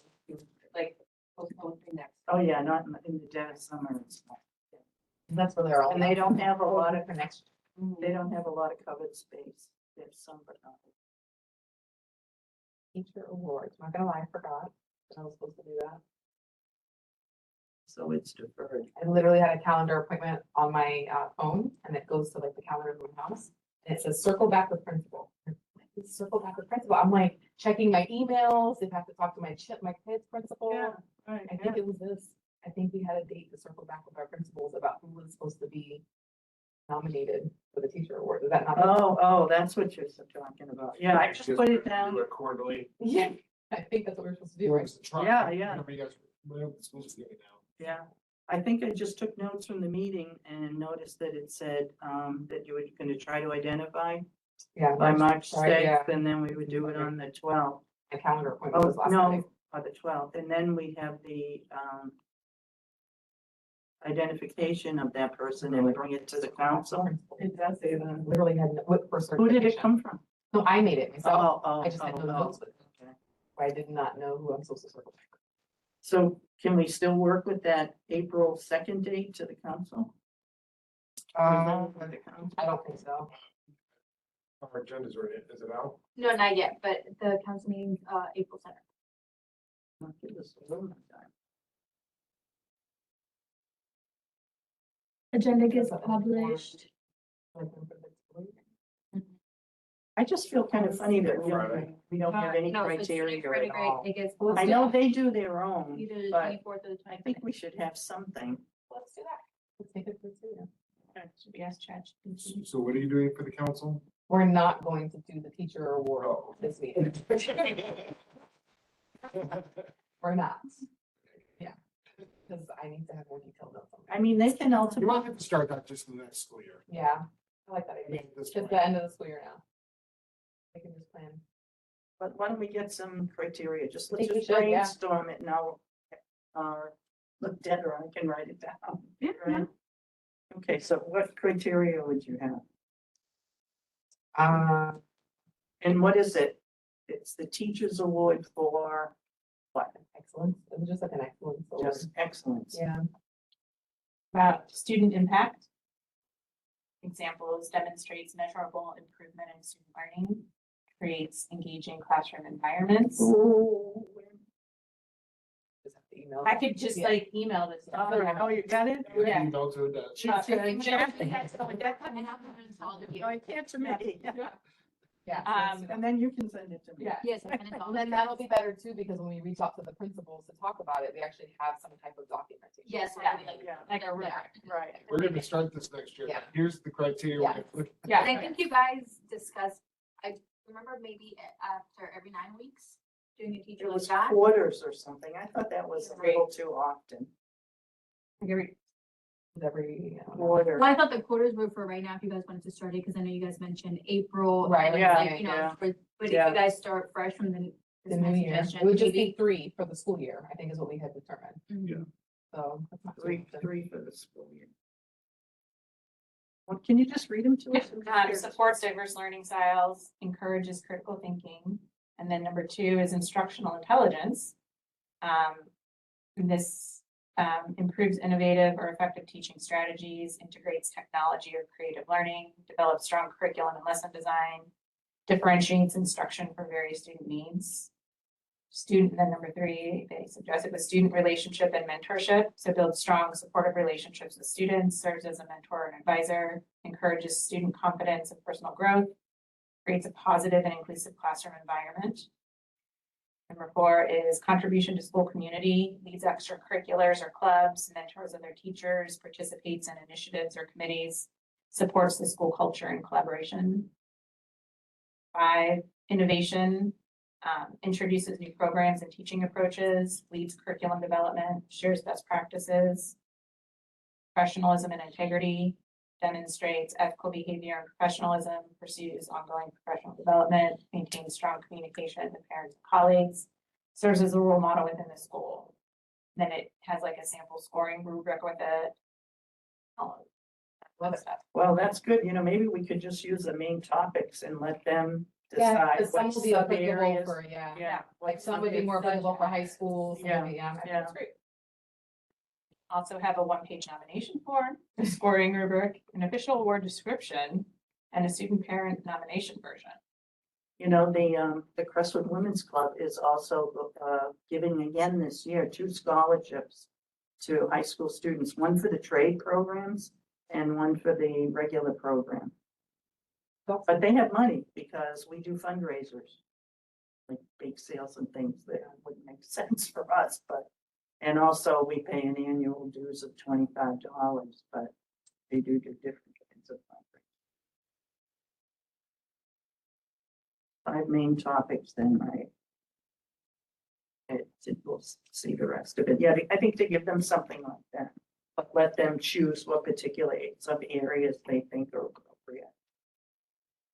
like postpone for next. Oh, yeah, not in the dead of summer and stuff. That's where they're all. And they don't have a lot of, for next. they don't have a lot of covered space. There's some, but not. Teacher awards, not gonna lie, I forgot that I was supposed to do that. So it's deferred. I literally had a calendar appointment on my phone and it goes to like the calendar of my house. And it says circle back with principal. Circle back with principal. I'm like checking my emails, if I have to talk to my kids' principal. Yeah. Right, I think it was this. I think we had a date to circle back with our principals about who was supposed to be nominated for the teacher award. Is that not? Oh, that's what you're talking about. Yeah, I just put it Do down. it quarterly. Yeah, I think that's what we're supposed to do, Or right? it's a try, Yeah, yeah. whatever you guys, whatever the school's giving now. Yeah, I think I just took notes from the meeting and noticed that it said, that you were gonna try to identify Yeah. by March Right, yeah. sixth, and then we would do it on the 12th. My calendar appointment Oh, was last no, Sunday. on the 12th, and then we have the, identification of that person and bring it to the council. It does say that. Literally had, what for Who did it certification. come from? No, I made it myself. Oh, I just had no notes with it. okay. I did not know who I'm supposed to circle back. So can we still work with that April 2nd date to the council? For the council? I don't think so. Our agenda's ready, is it out? No, not yet, but the council meeting's, April 7th. I'll give us a little more time. Agenda gets That's published. I just feel kind of funny that we don't have any No, so it's criteria pretty at great. all. It gets I posted know they do their own, either the but 24th or the 25th. I think we should have something. Let's do that. Let's make it criteria. Should we ask Chad? So what are you doing for the council? We're not going to do the teacher award Oh. this meeting. We're not. Yeah. Because I need to have more detailed notes on that. I mean, they can You ultimately, want them to start that just in the next school year. Yeah, I like that I idea. mean, this Just way. the end of the school year now. I can just plan. but why don't we get some criteria? Just I let's think we just should, yeah. brainstorm it now. Look, Deborah, I can write it down. Right? Okay, so what criteria would you have? And what is it? It's the teacher's award for what? Excellence. It was just like an excellence. award. Just excellence. Yeah. Student impact. Examples demonstrates measurable improvement in student learning, creates engaging classroom environments. Just have to email. I could just Yeah. like email this. Oh, you got it? Yeah. Email to the. She Uh, said, email- "Jeff, Yeah. no, I can't to me. Yeah. And then you can send it to me. Yeah. Yes, and it's all- And then that'll be better too, because when we reach out to the principals to talk about it, we actually have some type of documentation. Yes, Yeah. Yeah, Like a rubric. right. We're gonna start this next year. Yeah. Here's the criteria. Yeah. Yeah. And I think you guys discussed, I remember maybe after every 9 weeks, doing a teacher It like was that. quarters or something. I thought that was a little too often. Every. Quarter. Well, I thought the quarters were for right now, if you guys wanted to start it, because I know you guys mentioned April. Right, and, yeah, like, you know, yeah. But if Yeah. you guys start fresh from the. The this new next year. session, It would just maybe- be 3 for the school year, I think is what we had determined. Mhm. Yeah. So. that's not too Three often. for the school year. Well, can you just read them to us? I'm just curious. Supports diverse learning styles, encourages critical thinking. And then number 2 is instructional intelligence. This improves innovative or effective teaching strategies, integrates technology or creative learning, develops strong curriculum and lesson design, differentiates instruction for various student needs. Student, then number 3, they suggested with student relationship and mentorship, so builds strong supportive relationships with students, serves as a mentor and advisor, encourages student confidence and personal growth, creates a positive and inclusive classroom environment. Number 4 is contribution to school community, leads extracurriculars or clubs, mentors other teachers, participates in initiatives or committees, supports the school culture and collaboration. 5, innovation, introduces new programs and teaching approaches, leads curriculum development, shares best practices. Professionalism and integrity, demonstrates ethical behavior and professionalism, pursues ongoing professional development, maintains strong communication with parents and colleagues, serves as a role model within the school. Then it has like a sample scoring rubric with it. All other stuff. Well, that's good. You know, maybe we could just use the main topics and let them Yeah, decide 'cause some what will be applicable sub-areas. for, yeah. Yeah. Like some would be more applicable for high school, some Yeah, would be, yeah, I think yeah. that's great. Also have a one-page nomination form, a scoring rubric, an official award description, and a student parent nomination version. You know, the Crestwood Women's Club is also, giving again this year 2 scholarships to high school students, one for the trade programs and one for the regular program. But they have money because we do fundraisers, like bake sales and things that wouldn't make sense for us, but And also, we pay an annual dues of $25, but they do different kinds of fundraising. 5 main topics then, right? We'll see the rest of it. Yeah, I think to give them something like that, but let them choose what particular sub areas they think are appropriate.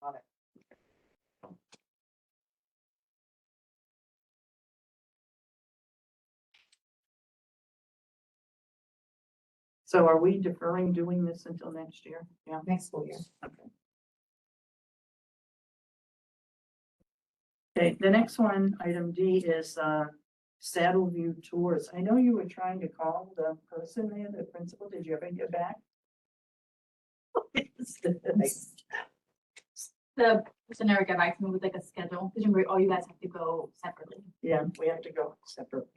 Got it. So are we deferring doing this until next year? Yeah. Next school year. Okay. Okay, the next one, item D, is Saddle View Tours. I know you were trying to call the person there, the principal. Did you ever get back? The person never got back to me with like a schedule, because remember, all you guys have to go separately. Yeah, we have to go separately.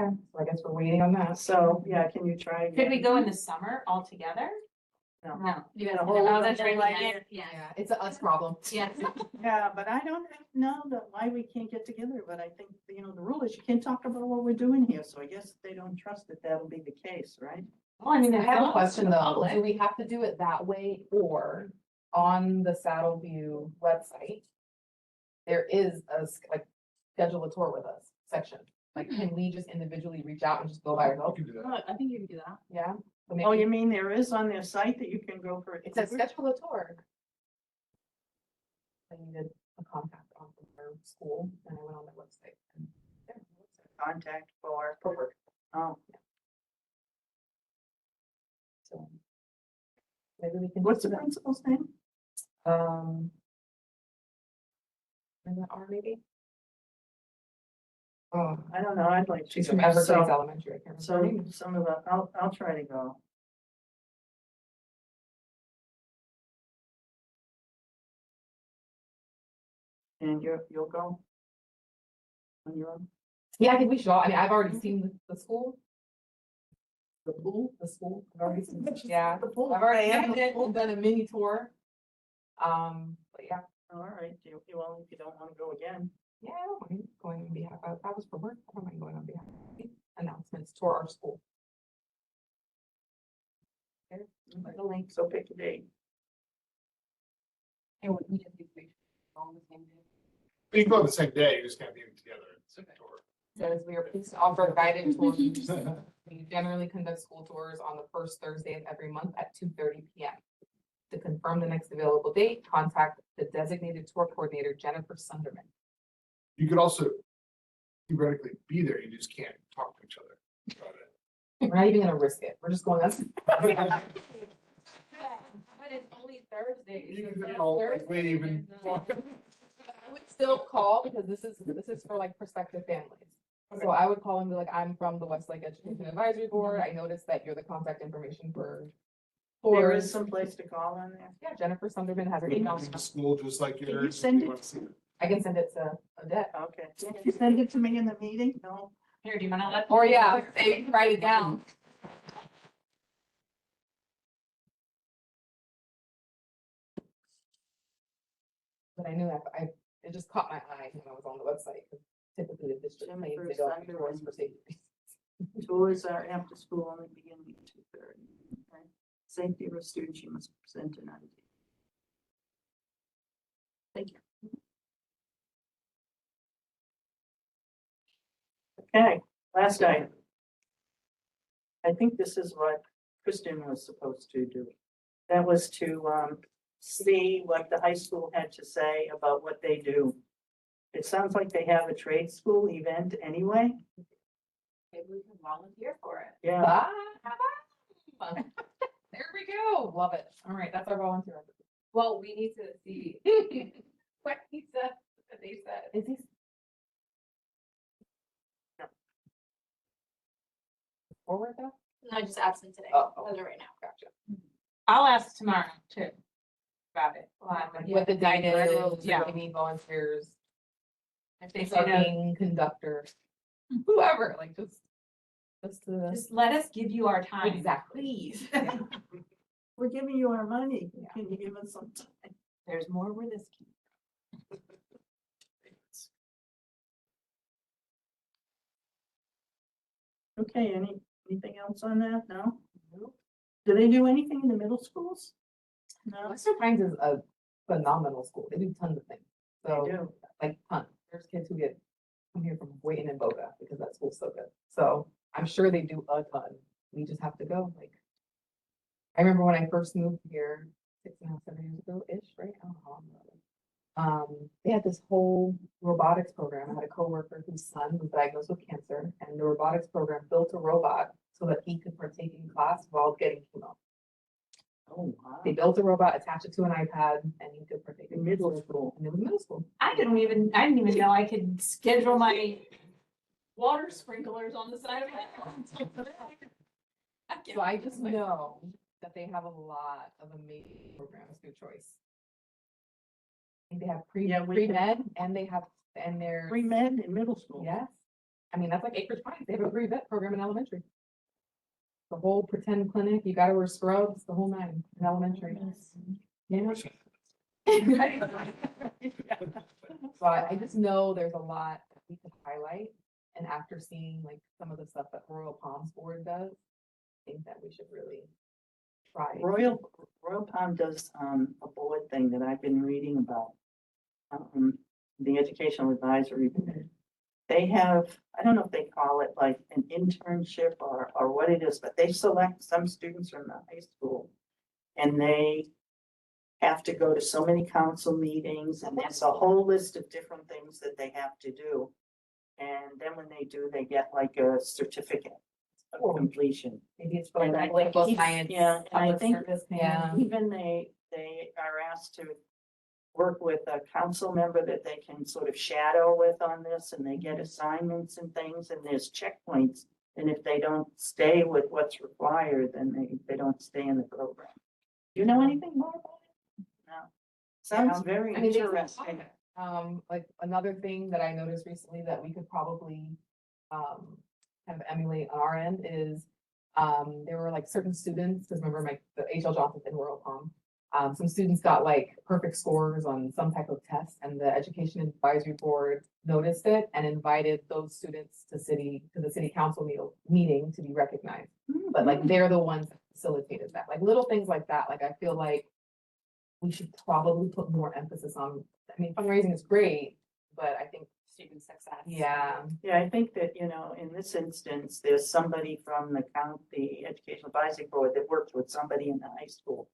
Okay, so I guess we're waiting on that. So, yeah, can you try again? Could we go in the summer altogether? No. No. You guys The can whole- never- Oh, that's right, like, yeah. Yeah. Yeah, it's a us problem. Yes. Yeah, but I don't know that why we can't get together, but I think, the rule is you can't talk about what we're doing here, so I guess they don't trust that that'll be the case, right? Well, I mean, I there's have a no- question though. public. Do we have to do it that way or on the Saddle View website? There is like schedule a tour with us section. Like, can we just individually reach out and just go by You ourselves? can do that. Oh, I think you can do that. Yeah. So Oh, maybe you mean there is on their site that you can go for? it says schedule a tour. I needed a contact on their school and I went on their website. And there, Contact for, for work. oh, So maybe we can. what's do the that. principal's name? And that R maybe? Oh, I don't know, I'd like to. she's from go. Everglades So- Elementary. I can't remember her So name. some of the, I'll try to go. And you'll go? On your own? Yeah, I think we should all, I mean, I've already seen the school. The pool, the school, I've already seen, yeah, The pool. I've already Yeah. done a mini tour. But yeah, All right, well, if you don't want to go again. yeah, I don't mind going on behalf of, that was for work, I don't mind going on behalf of announcements to our school. The link, so pick a date. And we just do three on the same day. You can go on the same day, you just can't be together. It's a tour. Says we are pleased to offer guided tours. We generally conduct school tours on the first Thursday of every month at 2:30 PM. To confirm the next available date, contact the designated tour coordinator, Jennifer Sunderman. You could also theoretically be there, you just can't talk to each other about it. We're not even gonna risk it. We're just going, that's. But it's only Thursday. You can call, like, wait, even. I would still call because this is for like prospective families. So I would call and be like, I'm from the Westlake Education Advisory Board. I noticed that you're the contact information for. There is tours." some place to call on there. Yeah, Jennifer Sunderman has her email. It's a school just like Can yours. you send you it? wanna see it. I can send it to Odette. Okay, can you send it to me in the meeting? No? Here, do you wanna let? Or yeah, they write it down. But I knew that, it just caught my eye when I was on the website. 'Cause Typically, the district claims they Jennifer don't do tours for safety reasons. Tours are after school only beginning at 2:30. Okay. Safety of a student, she must present an ID. Thank you. Okay, last item. I think this is what Kristen was supposed to do. That was to see what the high school had to say about what they do. It sounds like they have a trade school event anyway. Maybe we can volunteer for it. Yeah, Ah, there we go. Love it. All right, that's our volunteer. Well, we need to see what he said, what they said. Is he? Forward though? No, just absent today, Oh, as of right now. Gotcha. I'll ask tomorrow too. About it. What the date is, Yeah. we need volunteers, If they say no, parking, conductor, whoever, like just to. just let us give you our time. Exactly. Please. we're giving you our money. Yeah. Can you give us some time? There's more where this came Okay, anything else on that? No? Do they do anything in the middle schools? No, Western Pines is a phenomenal school. They do tons of things. they So, do. like, tons. There's kids who come here from Wayne and Boca because that school's so good. So I'm sure they do a ton. We just have to go, like. I remember when I first moved here, 6.5, 7 years ago-ish, right? I don't know how long ago. They had this whole robotics program. I had a coworker whose son was diagnosed with cancer, and the robotics program built a robot so that he could partake in class while getting chemo. Oh, wow. They built a robot, attached it to an iPad, and he could partake In middle school. And it was middle school. I didn't even know I could schedule my water sprinklers on the side of my house. So I just know that they have a lot of amazing programs through choice. I think they have Yeah, we can- pre-med and they have, and they're, Pre-med in middle school. yes. I mean, that's like Acres Pines. They have a pre-vet program in elementary. The whole pretend clinic, you gotta wear scrubs, the whole nine in elementary. Yeah. So I just know there's a lot that we could highlight. And after seeing like some of the stuff that Royal Palms Board does, I think that we should really try. Royal Palm does, a board thing that I've been reading about. The Educational Advisory Board. They have, I don't know if they call it like an internship or what it is, but they select some students from the high school. And they have to go to so many council meetings, and there's a whole list of different things that they have to do. And then when they do, they get like a certificate of completion. Maybe it's for And I like think political he's- science. yeah, and I public think- service, yeah. Even they are asked to work with a council member that they can sort of shadow with on this, and they get assignments and things, and there's checkpoints. And if they don't stay with what's required, then they don't stay in the program. Do you know anything more about it? No. Sounds very I mean, they interesting. Like another thing that I noticed recently that we could probably kind of emulate on our end is there were like certain students, because remember the H.L. Johnson in Royal Palm. Some students got like perfect scores on some type of test, and the Education Advisory Board noticed it and invited those students to the city council meeting to be recognized. But like they're the ones that facilitated that, like little things like that. Like I feel like we should probably put more emphasis on, I mean, fundraising is great, but I think, Student success. yeah, Yeah, I think that, in this instance, there's somebody from the Educational Advisory Board that works with somebody in the high school.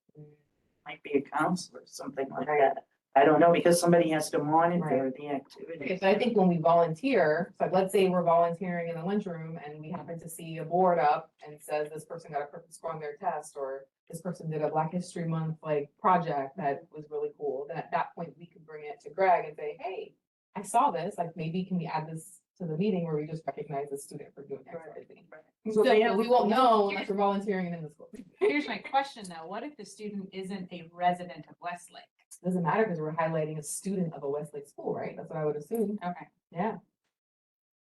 Might be a counselor, something like that. I don't know, because somebody has to monitor the activity. okay, so I think when we volunteer, so like, let's say we're volunteering in the lunchroom and we happen to see a board up and says this person got a perfect score on their test, or this person did a Black History Month like project that was really cool, then at that point we could bring it to Greg and say, hey, I saw this, like maybe can we add this to the meeting where we just recognize the student for doing X, Y, Z? So they So have- we won't know unless we're volunteering in the school. Here's my question though, what if the student isn't a resident of Westlake? Doesn't matter because we're highlighting a student of a Westlake school, right? That's what I would assume. Okay, Yeah.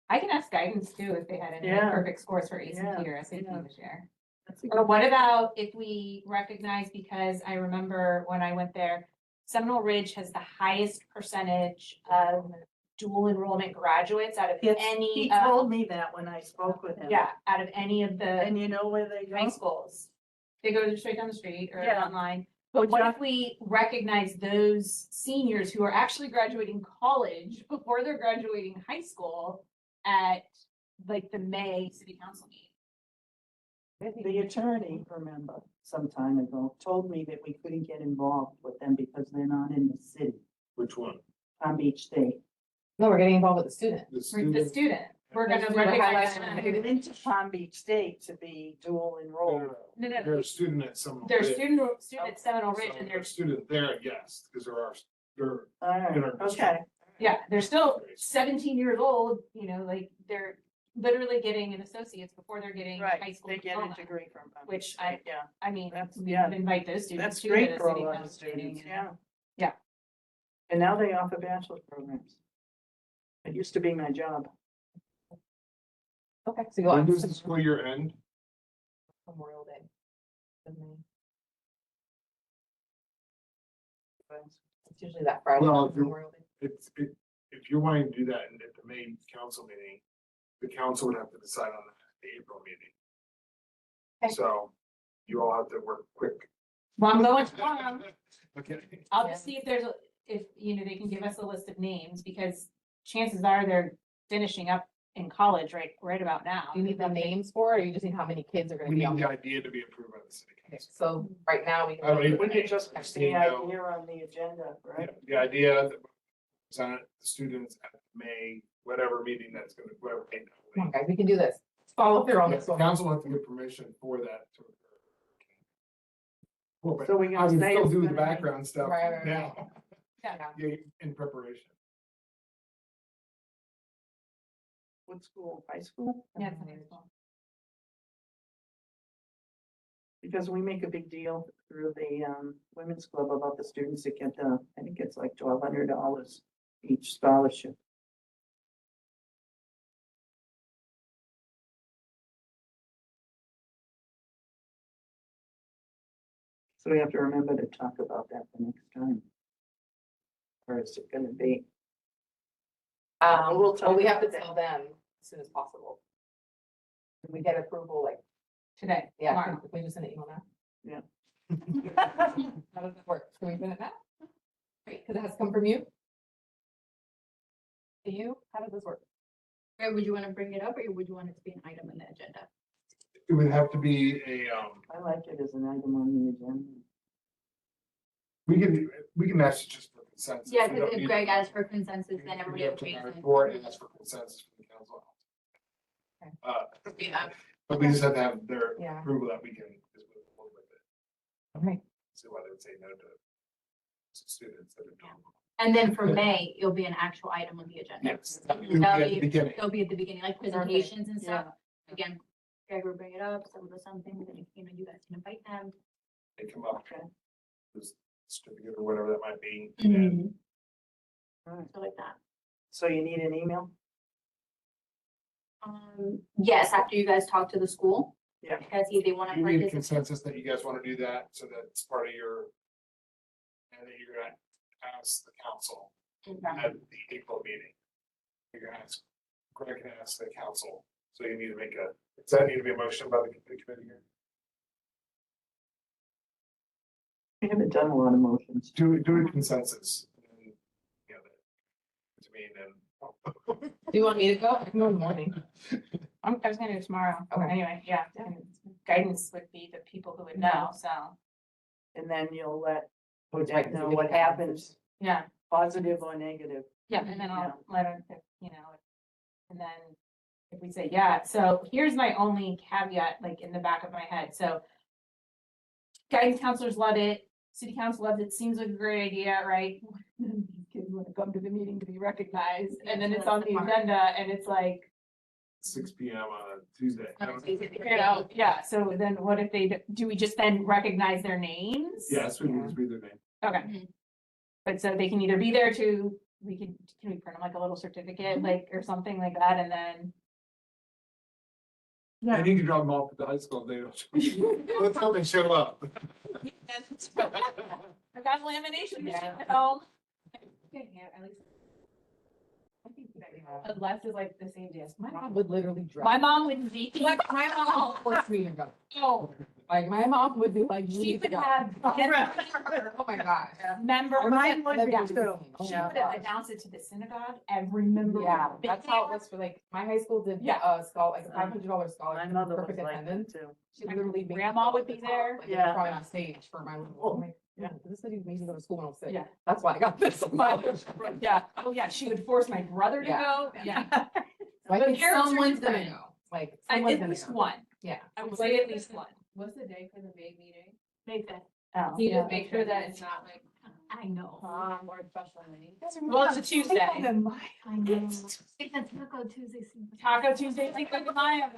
I can ask guidance too if they had any Yeah. perfect scores for ACT Yeah, or SAT yeah. this year. That's a Or good- what about if we recognize, because I remember when I went there, Seminole Ridge has the highest percentage of dual enrollment graduates out of Yes, any, He told me that when I spoke with him. yeah, out of any of the And you know where they high go? schools. They go straight down the street or Yeah. online. But what if we recognize those seniors who are actually graduating college before they're graduating high school at like the May city council meeting? The attorney, remember, some time ago, told me that we couldn't get involved with them because they're not in the city, Which one? Palm Beach State. No, we're getting involved with the student. The For the student, we're gonna We're recognize highlighting them. They've been to Palm Beach State to be dual enrolled. No, no, They're a student at some. they're student at Seminole Ridge and They're they're, a student there, yes, because they're, All right, Inter- okay. yeah, they're still 17 years old, like they're literally getting an associate's before they're getting high Right, school they get a diploma. degree from Palm Beach Which I- State, yeah. I mean, That's- we yeah. could invite those students That's too. great to the for a city lot of council meeting students, and- yeah. Yeah. And now they offer bachelor's programs. It used to be my job. Okay, so you when go does the school year end? Memorial Day. It's usually that Friday. Well, after Memorial Day. If you're wanting to do that at the May council meeting, the council would have to decide on that the April meeting. Okay. So you all have to work quick. Well, I'm going tomorrow. Okay. I'll just see if there's, if, they can give us a list of names, because chances are they're finishing up in college right about now. Do you need the names for it, or you just need how many kids are gonna We be need on the there? idea to be approved by the city Okay, council. so right now we. I mean, We could just put the you know, idea on the agenda, right? the idea that present the students at May, whatever meeting that's gonna, whatever. date that Come on, week. guys, we can do this. Follow through on The this one. council has to give permission for that to occur. Well, but So we're I gonna would say still it's do the gonna be- background stuff Right, right, now. Yeah. Yeah, in preparation. What school, high school? Yeah, it's high school. Because we make a big deal through the women's club about the students that get the, I think it's like $1,200 each scholarship. So we have to remember to talk about that the next time. Or is it gonna be? We'll Well, talk we have to about that. tell them as soon as possible. If we get approval, like, Today, yeah, tomorrow. can we just send an email now? Yeah. How does it work? Can we send it now? Great, because it has to come from you? To you? How does this work? Or would you want to bring it up, or would you want it to be an item in the agenda? It would have to be I like it as an item on the agenda. we can ask just for consensus. Yeah, We because don't if need- Greg asks for consensus, we then can everybody go up to agrees. our and- board and ask for consensus from the council. Okay. Yeah. But we just have to have their Yeah. approval that we can just move forward with it. Okay. See why they would say no to some students that are doing. And then for May, it'll be an actual item on the agenda. Yes, that would be at the beginning. They'll be at the beginning, like presentations and stuff. Again, Greg will bring it up, so we'll do something, then, you guys can invite them. They come up. Okay. This certificate or whatever that might be. Mm-hmm. And So like that. So you need an email? Yes, after you guys talk to the school. Yeah. Because they want to you need a participate. consensus that you guys want to do that, so that's part of your. And that you're gonna ask the council at the April meeting. You're gonna ask, Greg can ask the council, so you need to make a, does that need to be a motion by the committee here? We haven't done a lot of motions. Do a consensus. And then, you know, to me, and Do you want me to go? I can go in the morning. I was gonna do it tomorrow. Okay. Anyway, yeah, and guidance would be the people who would know, so, And then you'll let Right, Odette know what happens, yeah. positive or negative. Yeah, and then Yeah. I'll let her, and then if we say, yeah, so here's my only caveat, like in the back of my head, so. Guidance counselors love it, city council loves it, seems like a great idea, right? These kids wanna come to the meeting to be recognized, and then it's on the agenda, and it's like, 6 PM on a Tuesday. yeah, so then what if do we just then recognize their names? Yes, we can just read their name. Okay. Mhm. But so they can either be there to, can we print them like a little certificate, like, or something like that, and then. Yeah. And you can drop them off at the high school, they don't. Let's hope they show up. I got a lamination machine Yeah. at home. At least. Unless it's like the same day as My mom would literally drive. My mom would be, like, my mom, Force me to go. oh, Like, my mom would be like, you she need to would go. have Oh my gosh. member. Mine would be Yeah. too. Oh She my would have gosh. announced it to the synagogue, every member. would Yeah, have been that's how it there. was for like, my high school did, Yeah. like a $500 My scholarship, mother was perfect like that attendance. too. She literally made me Grandma go would to the be top, there. like, Yeah. in front of the stage for my little, I'm like, Yeah. yeah, this lady made me go to school when I was 6. Yeah. That's why I got this. Yeah, oh yeah, she would force my brother to Yeah. go, yeah. So I The think parents are someone's gonna different. go, like, At someone's gonna least go. one, Yeah. I would say at least one. What's the day for the May meeting? May fifth. Oh, You yeah. just make sure that it's not like, I know. or special meeting. Well, it's a Tuesday. I know. It's a Taco Tuesday. Taco Tuesday, Cinco de Mayo.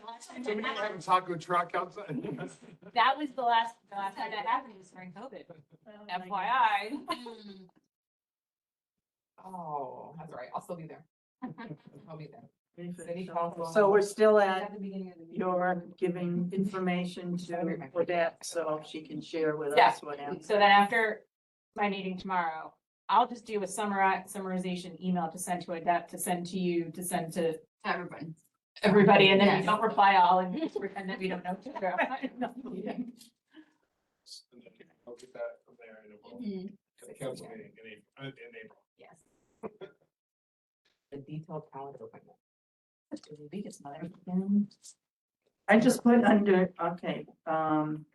So we have a taco truck outside. That was the last time that happened was during COVID. FYI. Oh, that's all right. I'll still be there. I'll be there. City So council. so we're still It's at at the beginning of the meeting. you're giving information to Odette so she can share with Yeah. us what happened. So then after my meeting tomorrow, I'll just do a summarization email to send to Odette, to send to you, to send to Everyone. everybody and then we Yes. don't reply all and we just pretend that we don't know. each other. Yeah. And then I'll get that from there and we'll, at the council meeting in April. Yes. The detailed calendar appointment. I just put under, okay,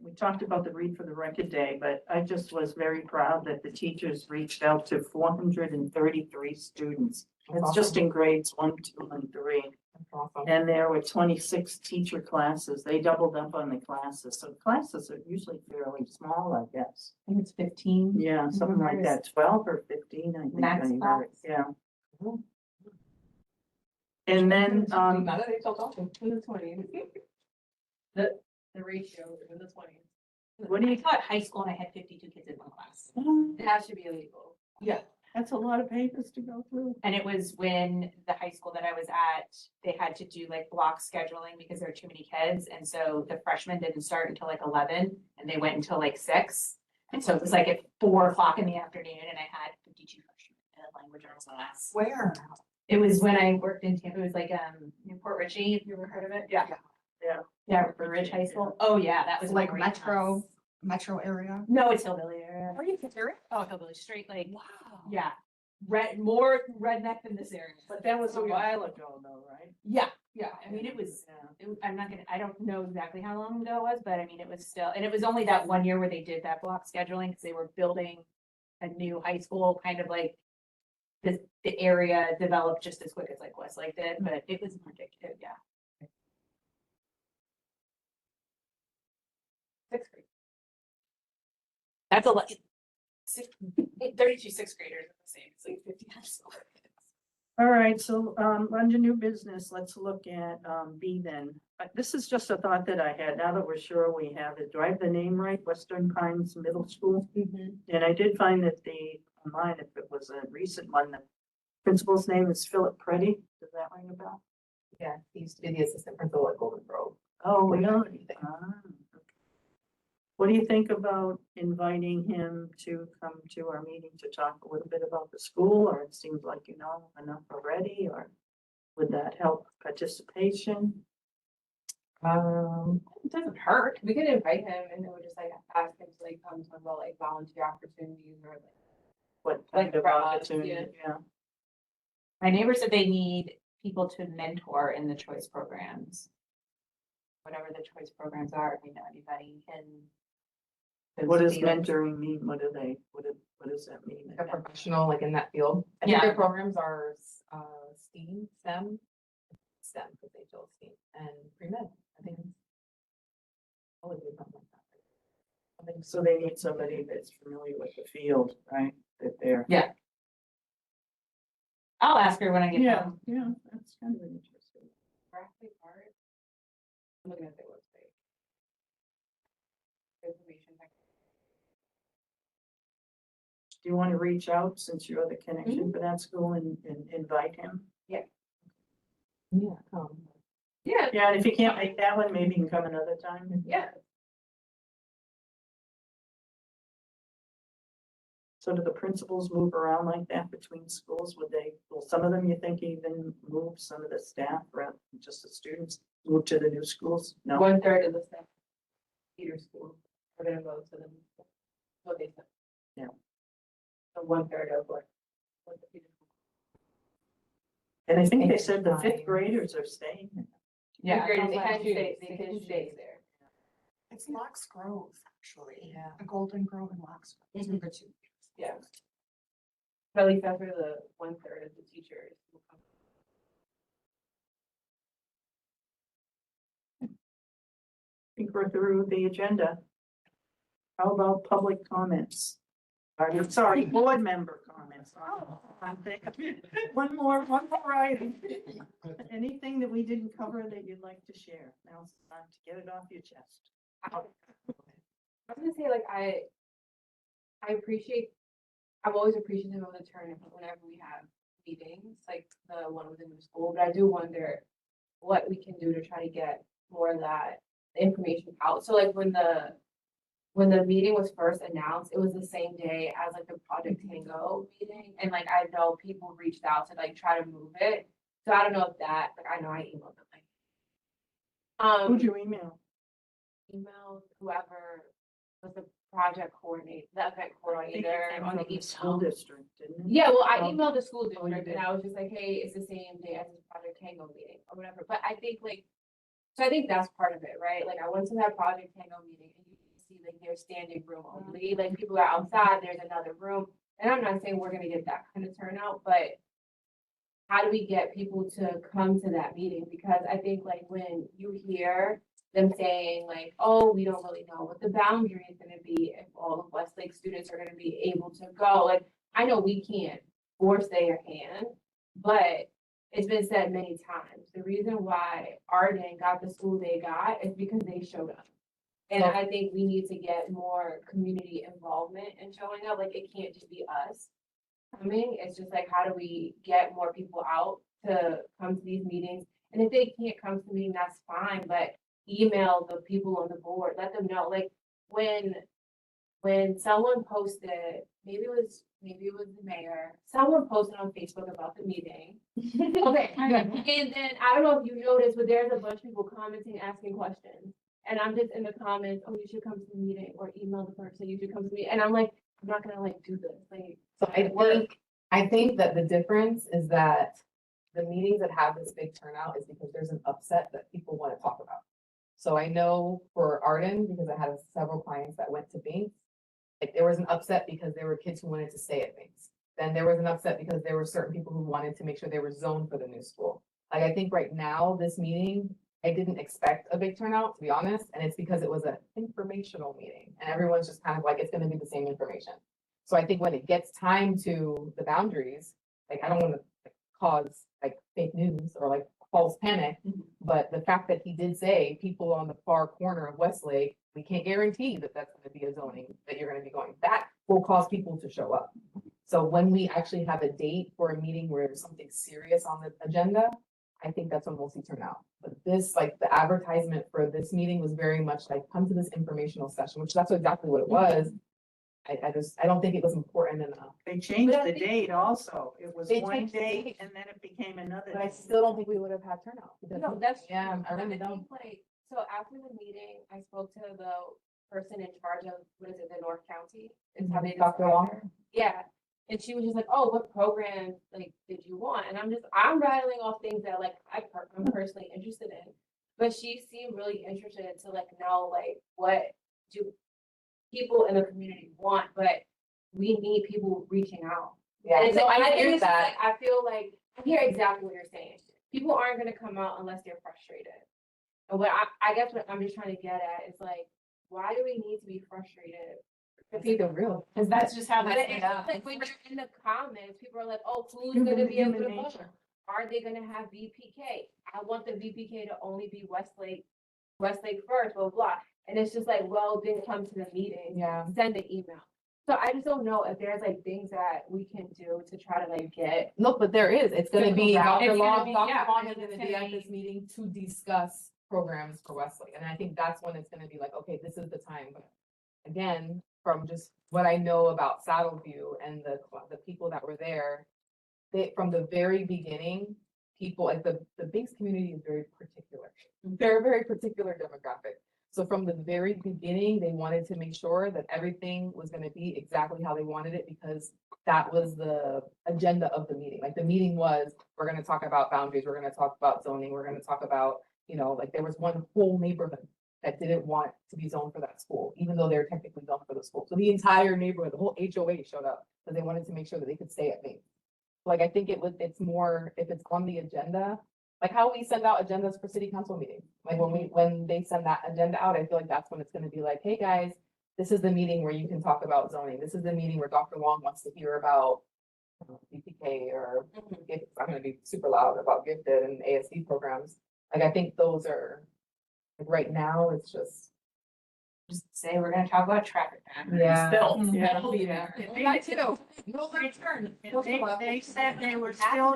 we talked about the Read for the Record Day, but I just was very proud that the teachers reached out to 433 students. That's It's just awesome. in grades 1, 2, and 3. That's awesome. And there were 26 teacher classes. They doubled up on the classes. So classes are usually fairly small, I guess. I think it's 15. Yeah, something like that, 12 or 15, I think. Max I heard. class? Yeah. And then, Now that they told talking. In the 20s. The ratio in the 20s. what do I you, taught high school and I had 52 kids in one class. That should be illegal. that's a lot of papers to go through. And it was when the high school that I was at, they had to do like block scheduling because there were too many kids. And so the freshmen didn't start until like 11 and they went until like 6. And so it was like at 4 o'clock in the afternoon and I had 52 freshmen in a language arts class. Where? It was when I worked in Tampa, it was like Newport Richie, if you ever heard of it. Yeah. Yeah. Yeah, for Ridge High School. Oh, yeah, that was a Like great metro, class. metro area? No, it's Hillbilly area. Are you serious? Oh, Hillbilly, straight like, Wow. yeah, more redneck than this area. But that was a while ago though, right? Yeah, yeah, I mean, it was, Yeah. I'm not gonna, I don't know exactly how long ago it was, but I mean, it was still, and it was only that 1 year where they did that block scheduling, because they were building a new high school, kind of like the area developed just as quick as like Westlake did, but it was ridiculous, yeah. 6th grade. That's a lot. 32 sixth graders are the same, it's like 50 high school. All right, so, under new business, let's look at, B then. This is just a thought that I had, now that we're sure we have it. Do I have the name right? Western Pines Middle School? And I did find that online, if it was a recent one, the principal's name is Philip Preddy. Does that ring a bell? Yeah, he used to be the assistant principal at Golden Grove. Oh, Wait, really? Ah, okay. What do you think about inviting him to come to our meeting to talk a little bit about the school, or it seems like you know enough already, or would that help participation? It doesn't hurt. We could invite him and then we just like ask him to like come talk about like volunteer opportunities or like. What kind Like of for us, opportunity? yeah. Yeah. My neighbor said they need people to mentor in the choice programs. Whatever the choice programs are, if you know anybody in. those What does fields. mentoring mean? What does that mean? Like a professional, like in that field. I think Yeah. their programs are, STEM, because they chose STEM, and pre-med, I think. Probably do something like that. I think so. They need somebody that's familiar with the field, right? That they're. I'll ask her when I get Yeah, home. yeah, that's kind of interesting. Graphic art. I'm looking at their website. Information. Do you want to reach out since you're the connection for that school and invite him? Yeah. Yeah, Yeah, and if you can't make that one, maybe you can come another time. yeah. So do the principals move around like that between schools? Will some of them you think even move, some of the staff, rather than just the students move to the new schools? No, 1/3 of the staff. Peter School, we're gonna go to them. What they said. Yeah. So 1/3 of what the Peter School. and I think they said the Fine. fifth graders are staying. Yeah. Fifth graders, I they thought can that stay, too. they can stay there. It's Locks Grove, actually. Yeah. A Golden Grove and Locks Grove. Those are the two. Yeah. But at least that's where the 1/3 of the teachers will come. I think we're through the agenda. How about public comments? Sorry, board member comments. Oh, I'm thinking, one more item. Anything that we didn't cover that you'd like to share? Now's the time to get it off your chest. I was gonna say, like, I appreciate, I'm always appreciative of the turn whenever we have meetings, like the one with the new school, but I do wonder what we can do to try to get more of that information out. So like when the meeting was first announced, it was the same day as like the Project Tango meeting, and like I know people reached out to like try to move it. So I don't know if that, like I know I emailed them like, Who'd you email? Email whoever was the project coordinator, the event I think it coordinator came on the from the school email. district, didn't it? Yeah, well, I Oh, emailed the school you district and did. I was just like, hey, it's the same day as this project tango meeting or whatever, but I think like, so I think that's part of it, right? Like I went to that project tango meeting and you can see like there's standing room only, like people are outside, there's another room. And I'm not saying we're gonna get that kind of turnout, but how do we get people to come to that meeting? Because I think like when you hear them saying like, oh, we don't really know what the boundary is gonna be, if all of Westlake students are gonna be able to go, like, I know we can't force their hand, but it's been said many times, the reason why Arden got the school they got is because they showed up. And I think we need to get more community involvement in showing up, like, it can't just be us coming, it's just like, how do we get more people out to come to these meetings? And if they can't come to the meeting, that's fine, but email the people on the board, let them know, like, when someone posted, maybe it was the mayor, someone posted on Facebook about the meeting. Okay, and then, I don't know if you noticed, but there's a bunch of people commenting, asking questions. And I'm just in the comments, oh, you should come to the meeting, or email the person, you should come to me, and I'm like, I'm not gonna like do this, like. So I think that the difference is that the meetings that have this big turnout is because there's an upset that people want to talk about. So I know for Arden, because I had several clients that went to Binks, like there was an upset because there were kids who wanted to stay at Binks. Then there was an upset because there were certain people who wanted to make sure they were zoned for the new school. Like I think right now, this meeting, I didn't expect a big turnout, to be honest, and it's because it was an informational meeting and everyone's just kind of like, it's gonna be the same information. So I think when it gets time to the boundaries, like I don't want to cause like fake news or like false panic, but the fact that he did say people on the far corner of Westlake, we can't guarantee that that's going to be a zoning that you're going to be going, that will cause people to show up. So when we actually have a date for a meeting where there's something serious on the agenda, I think that's when we'll see turnout. But this, like the advertisement for this meeting was very much like, come to this informational session, which that's exactly what it was. I don't think it was important enough. They changed But I the think- date also. It was They one changed the date date. and then it became another. But I date. still don't think we would have had turnout. because- No, that's Yeah, true, I but really think, don't. like, so after the meeting, I spoke to the person in charge of, what is it, the North County? Is how they Dr. describe Long? her. Yeah, and she was just like, oh, what program, like, did you want? And I'm rattling off things that, like, I'm personally interested in. But she seemed really interested to, like, know, like, what do people in the community want, but we need people reaching out. Yeah, And it's no, like, I think hear it's just that. like, I feel like, I hear exactly what you're saying. People aren't gonna come out unless they're frustrated. And what I guess what I'm just trying to get at is like, why do we need to be frustrated? For people real. Cause that's just how But that's. it's like when you're in the comments, people are like, oh, who's Human- gonna be able human to vote? nature. Are they gonna have VPK? I want the VPK to only be Westlake first, blah, blah. And it's just like, well, then come to the meeting. Yeah. Send the email. So I just don't know if there's like things that we can do to try to like get. No, but there is. It's gonna be, Circle back. Dr. It's gonna Long, be- Dr. yeah, Long is it's gonna gonna be at be- this meeting to discuss programs for Westlake. And I think that's when it's gonna be like, okay, this is the time. But again, from just what I know about Saddle View and the people that were there, from the very beginning, people, like the Binks community is very particular. They're a very particular demographic. So from the very beginning, they wanted to make sure that everything was gonna be exactly how they wanted it because that was the agenda of the meeting. Like the meeting was, we're gonna talk about boundaries, we're gonna talk about zoning, we're gonna talk about, like there was one whole neighborhood that didn't want to be zoned for that school, even though they're technically zoned for the school. So the entire neighborhood, the whole HOA showed up because they wanted to make sure that they could stay at Binks. Like, I think it's more, if it's on the agenda, like how we send out agendas for city council meetings. Like when they send that agenda out, I feel like that's when it's gonna be like, hey, guys, this is the meeting where you can talk about zoning. This is the meeting where Dr. Long wants to hear about BPK or I'm gonna be super loud about gifted and ASD programs. Like, I think those are, like, right now, it's just. Just say, we're gonna talk about traffic patterns. Yeah. Still. Yeah. That'll be there. Me too. No return. They said they were still,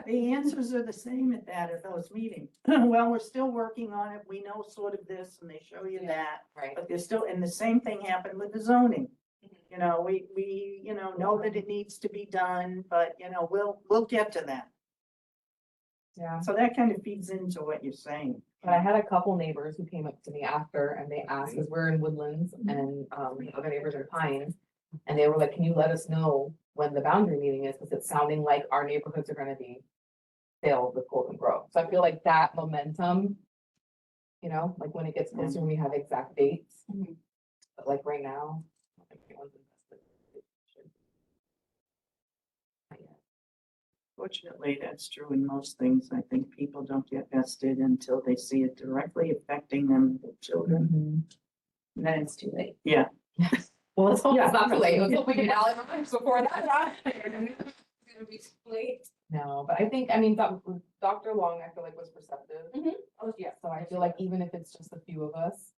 the answers are the same at those meetings. Well, we're still working on it. We know sort of this and they show you that. Right. But there's still, and the same thing happened with the zoning. We know that it needs to be done, but we'll get to that. Yeah. So that kind of feeds into what you're saying. But I had a couple neighbors who came up to me after and they asked, because we're in Woodlands and the other neighbors are Pines. And they were like, can you let us know when the boundary meeting is? Because it's sounding like our neighborhoods are gonna be filled with Golden Grove. So I feel like that momentum, you know, like when it gets closer, we have exact dates. Mhm. But like right now, I don't think anyone's invested. Not yet. Fortunately, that's true in most things. I think people don't get vested until they see it directly affecting them, their children. And then it's too late. Yeah. Well, let's hope Yeah. it's not too late. Let's hope we get all in our before that. It's gonna be too late. No, but I think, I mean, Dr. Long, I feel like was receptive. Oh, yeah. So I feel like even if it's just a few of us,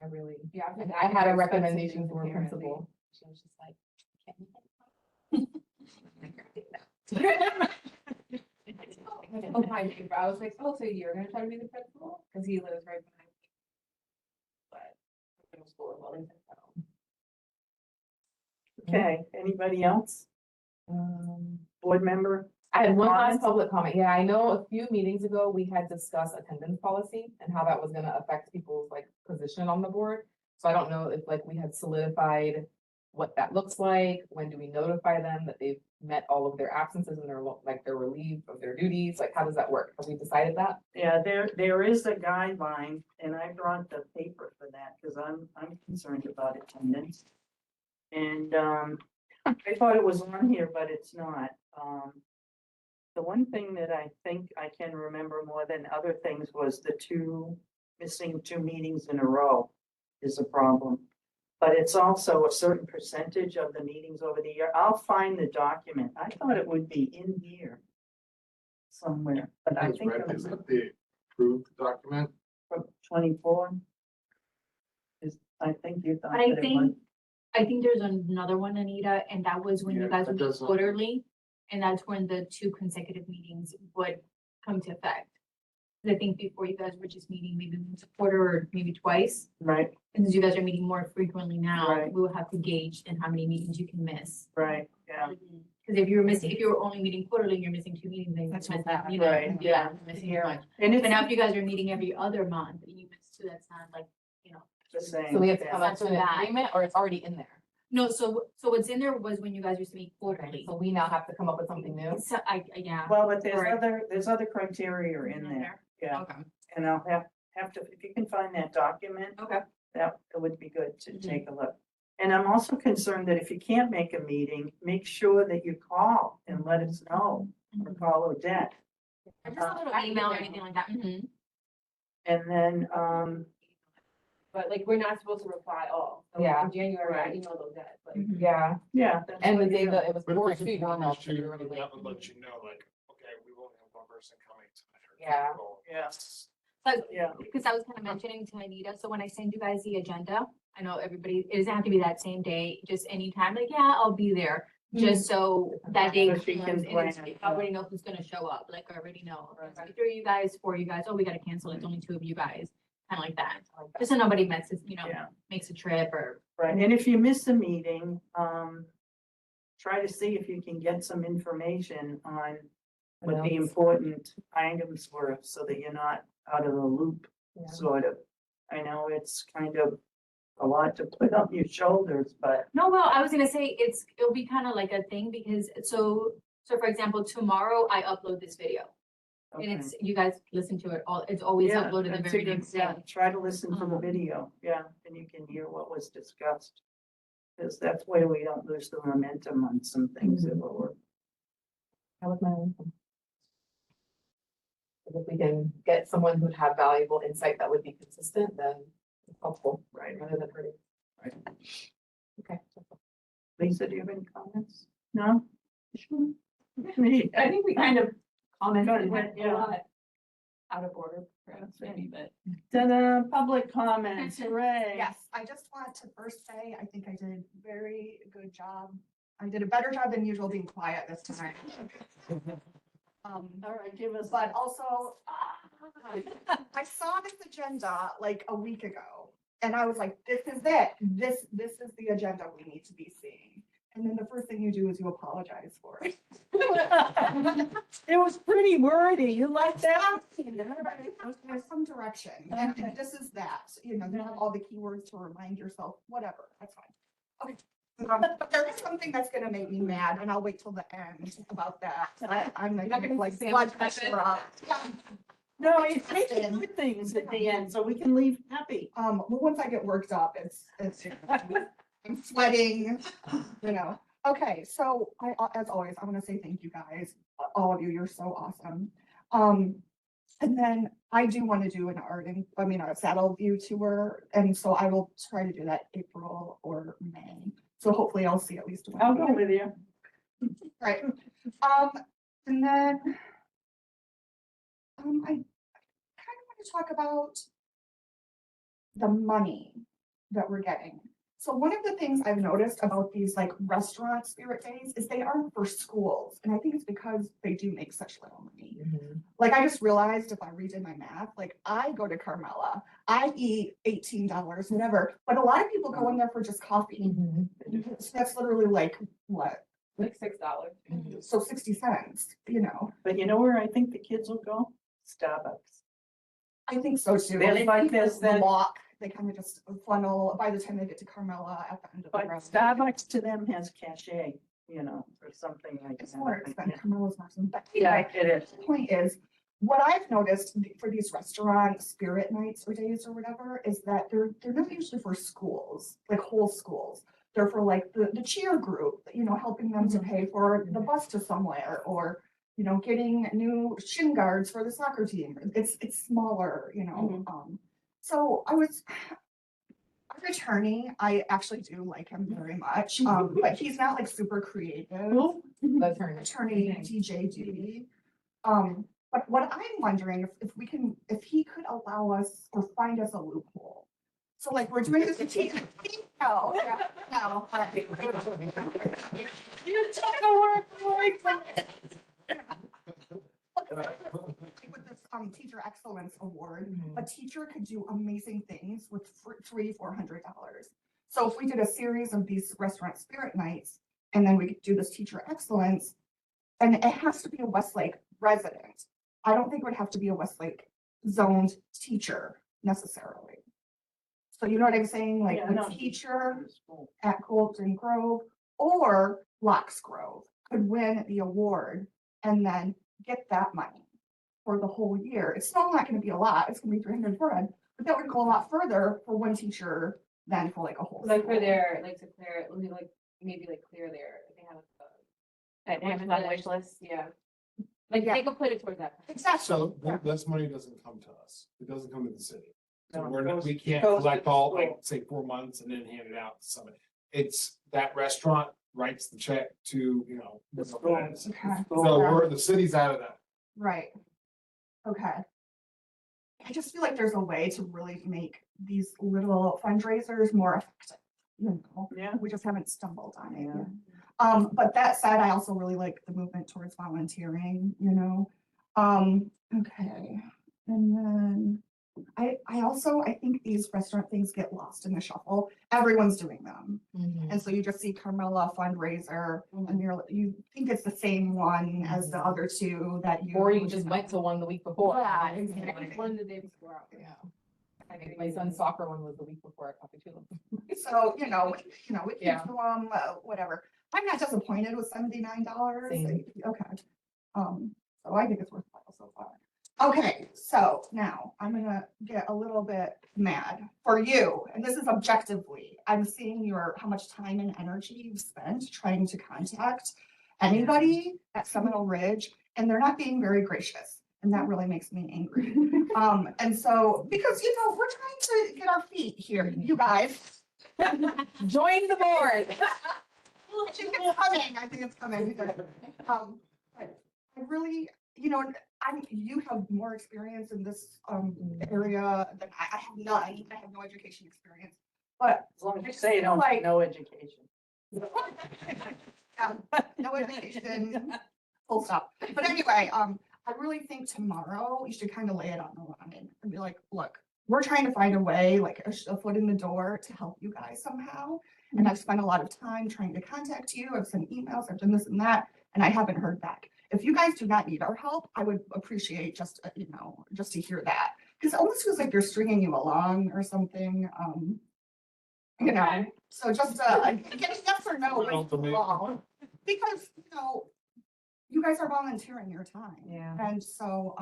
I really, Yeah. and I had a recommendation from a principal. She was just like, "Can't make Oh, my neighbor, I was like, oh, so you're gonna try to be the principal? Cause he lives right behind me. But middle school in Wellington, so. Okay, anybody else? Board member? I had one last Comments? public comment. Yeah, I know a few meetings ago, we had discussed attendance policy and how that was gonna affect people's like position on the board. So I don't know if like we had solidified what that looks like, when do we notify them that they've met all of their absences and they're relieved of their duties, like how does that work? Have we decided that? Yeah, there is a guideline, and I brought the paper for that, because I'm concerned about attendance. And, I thought it was on here, but it's not. The one thing that I think I can remember more than other things was missing 2 meetings in a row is a problem. But it's also a certain percentage of the meetings over the year. I'll find the document. I thought it would be in here somewhere, but I think it Is was that the approved document? from 24. I think you thought I that it was. think there's another one, Anita, and that was when you Yeah, guys that would meet doesn't- quarterly. And that's when the 2 consecutive meetings would come to effect. 'Cause I think before you guys were just meeting maybe once a quarter or maybe twice. Right, And since you guys are meeting more frequently now, Right. we will have to gauge in how many meetings you can miss. right, yeah, Because if if you were only meeting quarterly, and you're missing 2 meetings, then you're That's what missing, that- you know, right, yeah, you're missing too much. and But it's now if you guys are meeting every other month, and you miss 2, that's not like, you know. the same. So we have to yeah. come up to an That. agreement or it's already in there? No, so what's in there was when you guys used to meet Okay, quarterly. so we now have to come up with something new? So yeah. Well, but Right. there's other criteria in there, yeah, Okay. and I'll have to, if you can find that document, Okay. that it would be good to Mhm. take a look. And I'm also concerned that if you can't make a meeting, make sure that you call and let us know, or call Odette. Or just a little email or anything like that. Mhm. And then, But like, we're not supposed to reply all. So Yeah. in January, I Right. emailed those guys, but. Mhm. Yeah, yeah. that's and the what you day do. that it was. But if board it's too, you informed know, issue, everybody then that would late. let you know, like, okay, we only have one person coming tonight. or Yeah. people. Yeah. But Yeah, because I was kind of mentioning to Anita, so when I send you guys the agenda, I know everybody, it doesn't have to be that same day, just anytime, like, yeah, I'll be there. Just so that day So she can comes and it's- plan. I already know who's gonna show up, like, I already know. Right. It's like 3 of you guys, 4 of you guys, oh, we gotta cancel, it's only 2 of you guys, kind of like that. Just so nobody messes, yeah, makes a trip or. right. And if you miss a meeting, try to see if you can get some information on what the important items were, so that you're not out of the loop, Yeah. sort of. I know it's kind of a lot to put on your shoulders, but No, well, I was gonna say, it'll be kind of like a thing, because, so for example, tomorrow I upload this video. And okay. it's, you guys listen to it all, it's always Yeah, uploaded the that's a very good- next yeah, day. try to listen to the Um, video, yeah, and you can hear what was discussed. Because that's why we don't lose the momentum on some things that were. That was my only thing. If we can get someone who'd have valuable insight that would be consistent, then it's helpful, Right. rather than hurting. Right. Okay. Lisa, do you have any comments? No? Sure. I think we kind of commented Good, a yeah. lot out of order, perhaps, maybe, but. Ta-da, public comments, hooray. Yes, I just want to first say, I think I did a very good job. I did a better job than usual being quiet this time. All right, give us. But also, I saw this agenda like a week ago, and I was like, this is it. This is the agenda we need to be seeing. and then the first thing you do is you apologize for it. It was pretty wordy. You like that? There's some direction, and this is that, you know, you have all the keywords to remind yourself, whatever, that's fine. Okay. But there is something that's gonna make me mad, and I'll wait till the end about that. I'm You're not gonna like say blood it, that's pressure up. No, it's making good things at the end, so we can leave happy. Well, once I get worked up, it's, I'm sweating, you know. Okay, so as always, I want to say thank you guys, all of you, you're so awesome. And then I do want to do an a saddle view tour, and so I will try to do that April or May. So hopefully I'll see at least one. I'll of go you. with you. Right. And then I kind of want to talk about the money that we're getting. So one of the things I've noticed about these like restaurant spirit days is they aren't for schools. And I think it's because they do make such little money. Like I just realized if I redid my math, like I go to Carmela, I eat $18, whatever, but a lot of people go in there for just coffee. So that's literally like what? Like $6. So 60 cents, you know. But you know where I think the kids will go? Starbucks. I think so too. They like this, The then. walk, they kind of just funnel by the time they get to Carmela at the end of the But road. Starbucks to them has cachet, you know, or something like It's that. more expensive. Carmela's more expensive. But Yeah, anyway, it is. the point is, what I've noticed for these restaurant spirit nights or days or whatever is that they're not usually for schools, like whole schools. They're for like the cheer group, you know, helping them to pay for the bus to somewhere, or you know, getting new shin guards for the soccer team. It's smaller, you know. So our attorney, I actually do like him very much, but he's not like super creative. That's her. Attorney TJD. But what I'm wondering if he could allow us or find us a loophole. So like we're doing this. No. You took a word away from it. With this teacher excellence award, a teacher could do amazing things with $300-400. So if we did a series of these restaurant spirit nights, and then we could do this teacher excellence, and it has to be a Westlake resident. I don't think it would have to be a Westlake zoned teacher necessarily. So you know what I'm saying? Like Yeah, a no. teacher at Golden Grove or Locks Grove could win the award and then get that money for the whole year. It's still not going to be a lot. It's going to be 300, 400, but that would go a lot further for one teacher than for like a whole. Like for school. their, like to clear, like maybe like clear their, they have An Amazon wish list. yeah. Like Yeah. they could put it towards that. Exactly. So this money doesn't come to us. It doesn't come to the city. So No, it we're not, goes- we can't goes to collect the all, like, school. say, 4 months and then hand it out to somebody. It's that restaurant writes the check to, you know. The what school. that is. Okay. So the city's out of that. Right. Okay. I just feel like there's a way to really make these little fundraisers more effective. You know, Yeah. we just haven't stumbled on it Yeah. yet. But that said, I also really like the movement towards volunteering, you know. Okay. And then I think these restaurant things get lost in the shuffle. Everyone's doing them. And so you just see Carmela fundraiser and you think it's the same one as the other two that you. Or you just went to one the week before. Yeah, and then- exactly. One the day before. Yeah. I think my son's soccer one was the week before at Coffee Tulip. So, we keep Yeah. them, whatever. I'm not disappointed with $79. Same. Okay. So I think it's worthwhile so far. Okay, so now I'm gonna get a little bit mad for you, and this is objectively. I'm seeing how much time and energy you've spent trying to contact anybody at Seminole Ridge, and they're not being very gracious. And that really makes me angry. And so, because, we're trying to get our feet here, you guys. Join the board. I think it's coming. I think it's coming. But I really, you have more experience in this area than I have none. I have no education experience. But As long as you say you don't have no education. no education, full stop. But anyway, I really think tomorrow you should kind of lay it on the line and be like, look, we're trying to find a way, like a foot in the door to help you guys somehow. And I've spent a lot of time trying to contact you. I've sent emails, I've done this and that, and I haven't heard back. If you guys do not need our help, I would appreciate just, just to hear that. Because it almost feels like you're stringing you along or something, so just, get a yes or no. Well, the main- long. Because, you guys are volunteering your time. Yeah. And so,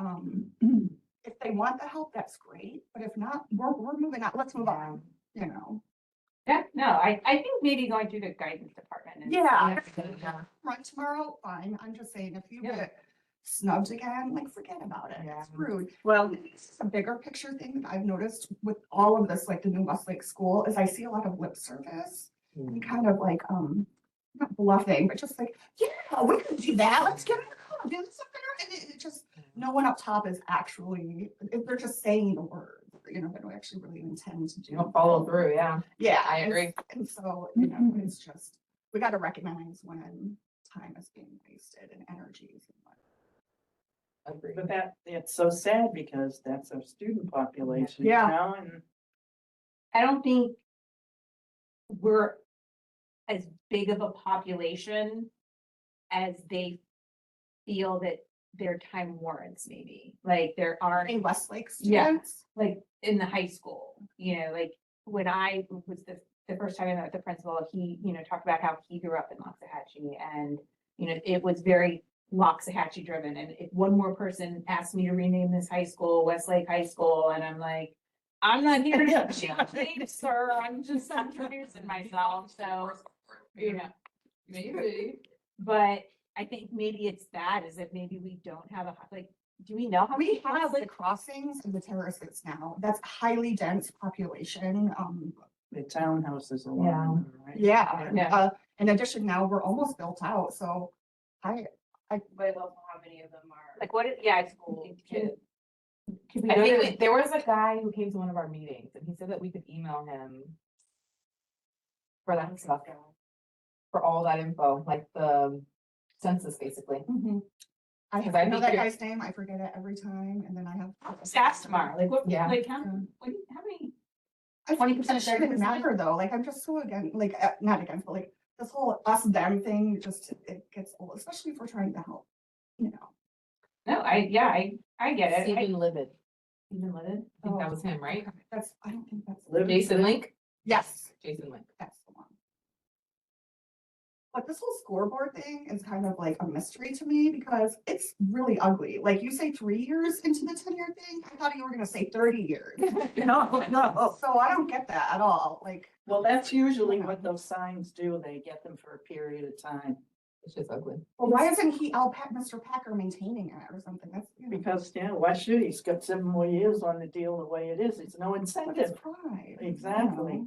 if they want the help, that's great, but if not, we're moving on, let's move on, Yeah, no, I think maybe going through the guidance department. and- Yeah. Yeah. Run tomorrow, fine, I'm just saying, if you Yeah. get snubbed again, like, forget about it, Yeah. it's rude. Well, It's a bigger picture thing that I've noticed with all of this, like the new Westlake school, is I see a lot of lip service. And kind of like, not bluffing, but just like, yeah, we can do that, let's get her, do something, and it just, no one up top is actually, if they're just saying the words, they don't actually really intend to do. You don't follow through, yeah. Yeah. I and- agree. And so, it's just, we gotta recognize when time is being wasted and energies and what. Agree. but it's so sad because that's our student population, Yeah. and I don't think we're as big of a population as they feel that their time warrants, maybe. Like there aren't, In Westlake Yeah. students. like in the high school, like when I was the first time I met with the principal, he, talked about how he grew up in Loxahatchee and, it was very Loxahatchee driven. And if one more person asked me to rename this high school, Westlake High School, and I'm like, I'm not here to change names, sir. I'm just introducing myself. So, maybe. But I think maybe it's that, is that maybe we don't have do we know how many We have the houses? crossings and the terraces now, that's highly dense population, the townhouses along, there, right? yeah. Yeah. In addition, now we're almost built out, so I, But I don't know how many of them are. Like what, yeah, School can, kids. can we I go think to- there was a guy who came to one of our meetings and he said that we could email him for that stuff, for all that info, like the census, basically. I Because I'd know be that curious- guy's name, I forget it every time, and then I have. Just ask tomorrow, like what, Yeah. like how many? I 20% think of it shouldn't 30%? matter though, like, I'm just so against, like, not against, but like, this whole us them thing, just, it gets old, especially if we're trying to help, No, I get it. Stephen Livid, Even livid. I think that was him, right? That's, I don't think that's. Live- Jason Link? Yes, Jason Link. that's the one. But this whole scoreboard thing is kind of like a mystery to me because it's really ugly. Like you say 3 years into the 10-year thing, I thought you were gonna say 30 years. No. So I don't get that at all, like. Well, that's usually what those signs do. They get them for a period of time. It's just ugly. Well, why isn't Mr. Packer maintaining it or something? That's, Because, why should he? He's got 7 more years on the deal the way it is. It's no but it's incentive. pride. Exactly.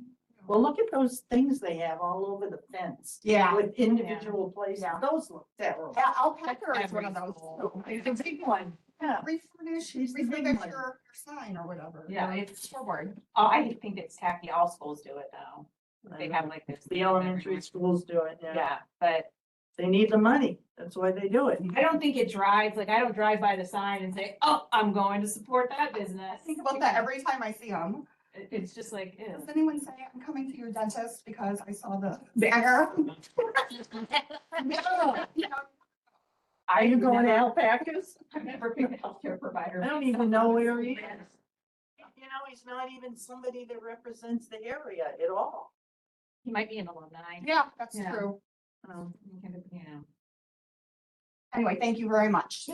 Well, look at those things they have all over the fence. Yeah. With individual places. Yeah. Those look terrible. Yeah, Alpaca is one Every of those. school. It's a big one. Yeah. Refurnish, He's the big refurnish one. your sign or whatever. Yeah, your it's- scoreboard. I think it's tacky. All schools do it though. They have like this. The elementary schools do it, yeah. Yeah, but They need the money. That's why they do it. I don't think it drives, I don't drive by the sign and say, oh, I'm going to support that business. I think about that every time I see them. It's just like, ew. Does anyone say I'm coming to your dentist because I saw the banner? Are you going to alpacas? I've never been a healthcare provider. I don't even know where he is. He's not even somebody that represents the area at all. He might be an alumni. Yeah, that's Yeah. true. You know. Anyway, thank you very much.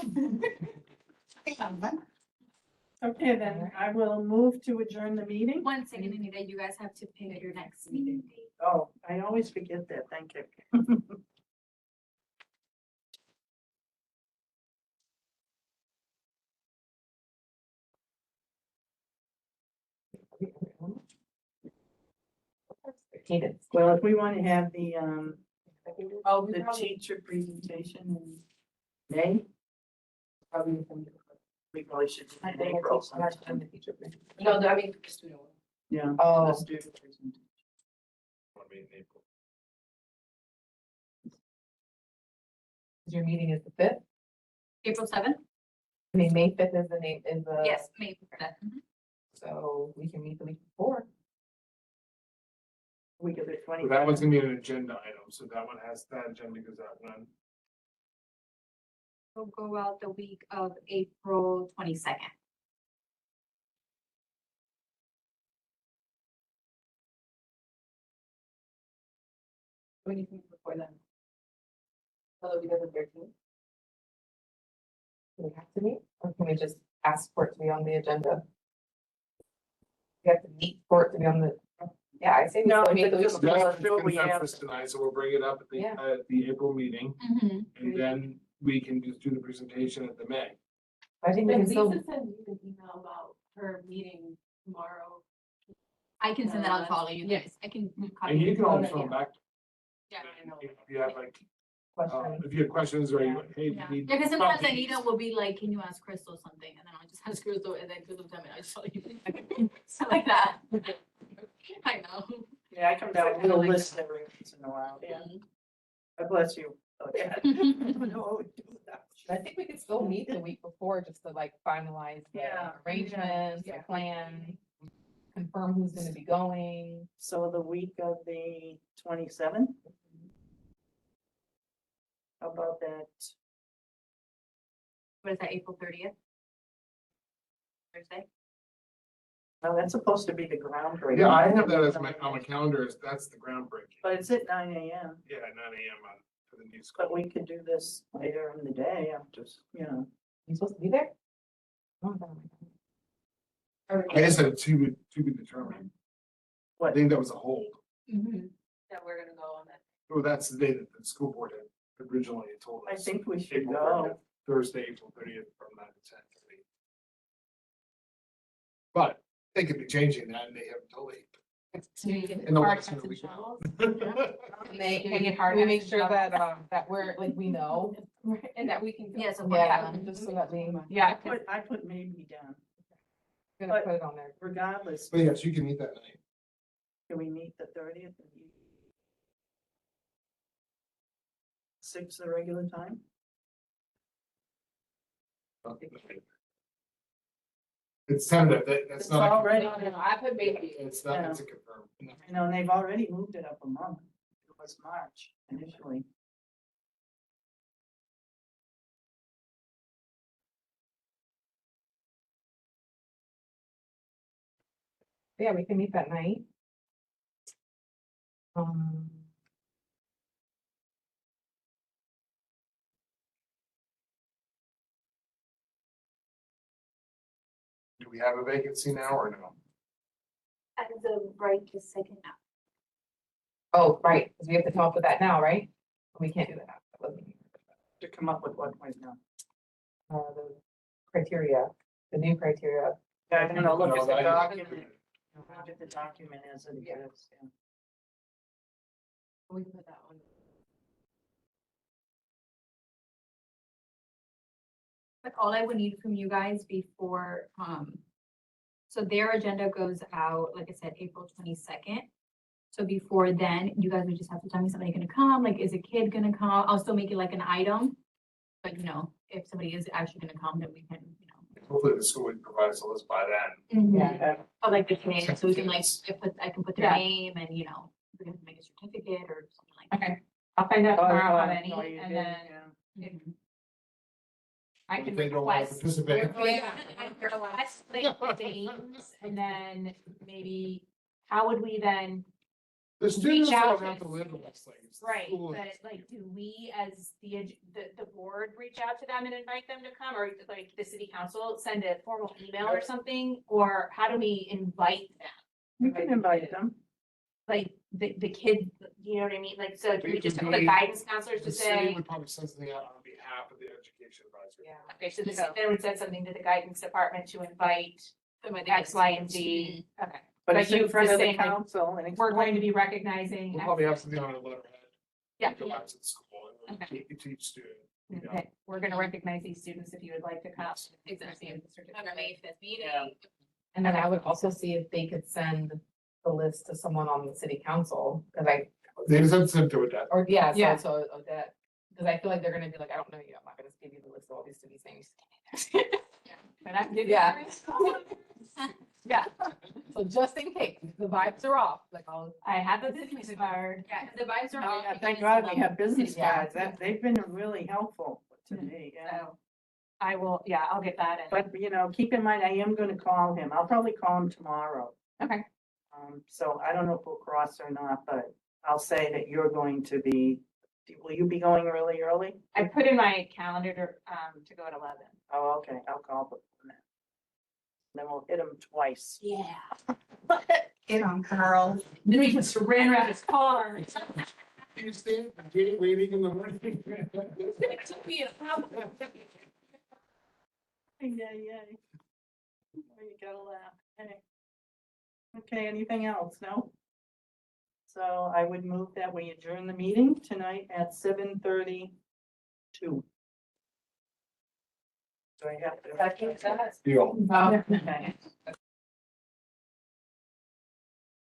Okay, then I will move to adjourn the meeting. 1 second, Anita, you guys have to pick your next meeting date. Oh, I always forget that. Thank you. Cadence. Well, if we want to have the Oh, we the probably, teacher presentation in May, probably. we probably should do I it in think April it's hard to sometime. find the teacher briefing. No, I mean, student. Yeah. Oh. Let's do the presentation. Want to be in April. Your meeting is the 5th? April 7th? I mean, May 5th is the name, is the. Yes, May 5th. so we can meet the week before. Week of the But that one's 27th. gonna be an agenda item, so that one has, that agenda goes out when. We'll go out the week of April 22nd. When you think before then? So we does the 13th. Do we have to meet, or can we just ask for it to be on the agenda? We have to meet for it to be on the, yeah, I say we No, still meet the week just- before. Yeah, That's sure we have- consensus tonight, so we'll bring it up Yeah. at the April meeting, Mm-hmm. and then we can just do the presentation at the May. I think we can Lisa still, sent you an email about her meeting tomorrow. I can send that out to all of you guys. I can. copy And you can always yeah. come back. Yeah, I know. If you have like, question, if you have questions or you, Yeah. hey, you Yeah, need. because sometimes copies. Anita will be like, can you ask Crystal something? And then I'll just ask Crystal and then Crystal tell me, I just tell you. So like that. I know. Yeah, I come down with a little list every once in a while, yeah. God bless you. Oh, yeah. I don't know how we do that. I think we could still meet the week before just to like finalize the Yeah. arrangements, the Yeah. plan, confirm who's gonna be going. So the week of the 27th? How about that? What is that, April 30th? Thursday? No, that's supposed to be the groundbreaking. Yeah, I have that as my, on my calendar, that's the groundbreaking. But it's at 9 AM, Yeah, 9 AM on, for the new school. but we could do this later in the day, I'm just, You supposed to be there? Oh, no. I guess that to be determined. I What? think that was a hold. Mm-hmm. That we're gonna go on that. Well, that's the day that the school board had originally told I us. think we should April go. 30th, Thursday, April 30th from 9 to 10:30. But they could be changing that and they haven't told me. In the last Hard week. And they, Can we can get hard we hats make and sure stuff? that, that we're, like, we know? And that we can. go. Yeah, so. Yeah, just so that we, Yeah. I put maybe down, gonna put it on there. regardless, But yes, you can meet that night. can we meet the 30th? 6 the regular time? It's tentative, that's It's not. already, No, no, I put maybe. It's not, it's a confirm. you know, and they've already moved it up a month. It was March initially. Yeah, we can meet that night. Um, Do we have a vacancy now or no? As of right this second now. oh, right, because we have to come up with that now, right? We can't do that now. That wasn't- To come up with what right now? The criteria, the new criteria. Yeah, I'm gonna look No, at the that- document, look at the document as it Yeah. is. Yeah. We can put that one. But all I would need from you guys before, so their agenda goes out, like I said, April 22nd. So before then, you guys would just have to tell me somebody gonna come, like, is a kid gonna come? I'll still make it like an item. But you know, if somebody is actually gonna come, then we can, Hopefully the school would provide us a list by then. Yeah. But like the kid, so we can like, I can put their Yeah. name and, we can make a certificate or something like that. Okay, I'll find out tomorrow how Oh, many, oh, you and did, then yeah. Mhm. I If can they don't want to request. participate. I can request, like, the names, and then maybe, how would we then? The students out don't have to- to live in Westlake. It's the Right, school. but like, do we as the board reach out to them and invite them to come, or like the city council send a formal email or something? Or how do we invite them? You can invite them. Like, the kid, you know what I mean? Like, so do we It just would have the be- guidance counselors The to city say, would probably send something out on behalf of the education advisory. Yeah. okay, so this, Yeah. they would send something to the guidance department to invite X, Y, and Z. Okay, But But it's in you front just of the saying, like, council and we're going to explain. be recognizing. We'll probably have something on a letterhead. Yeah. Go out to the school and Okay. teach each student. You know. Okay, we're gonna recognize these students if you would like to come. Exactly. Receive the certificate. On our May 5th meeting. Yeah. And then I would also see if they could send the list to someone on the city council, because They just have to send to Odette. or yeah, Yeah. so that, because I feel like they're gonna be like, I don't know you, I'm not gonna give you the list of all these cities' names. But I did. Yeah. Yeah, so just in case, the vibes are off, like I'll. I have a business card. Yeah, 'cause the vibes are Oh, off. yeah, thank because God we have business Yeah. cards. They've been really helpful to me, yeah. So I will, yeah, I'll get that in. But, you know, keep in mind, I am gonna call him. I'll probably call him tomorrow. Okay. So I don't know if we'll cross or not, but I'll say that you're going to be, will you be going really early? I put in my calendar to go at 11. Oh, okay, I'll call him then. Then we'll hit him twice. Yeah. Get on, Carl. Then we can saran wrap his car. You stay at the gate waiting in the morning. It took me an hour. Yeah, yeah. You gotta laugh. Hey. Okay, anything else? No? So I would move that we adjourn the meeting tonight at 7:32. Do I have to? Deal. Okay.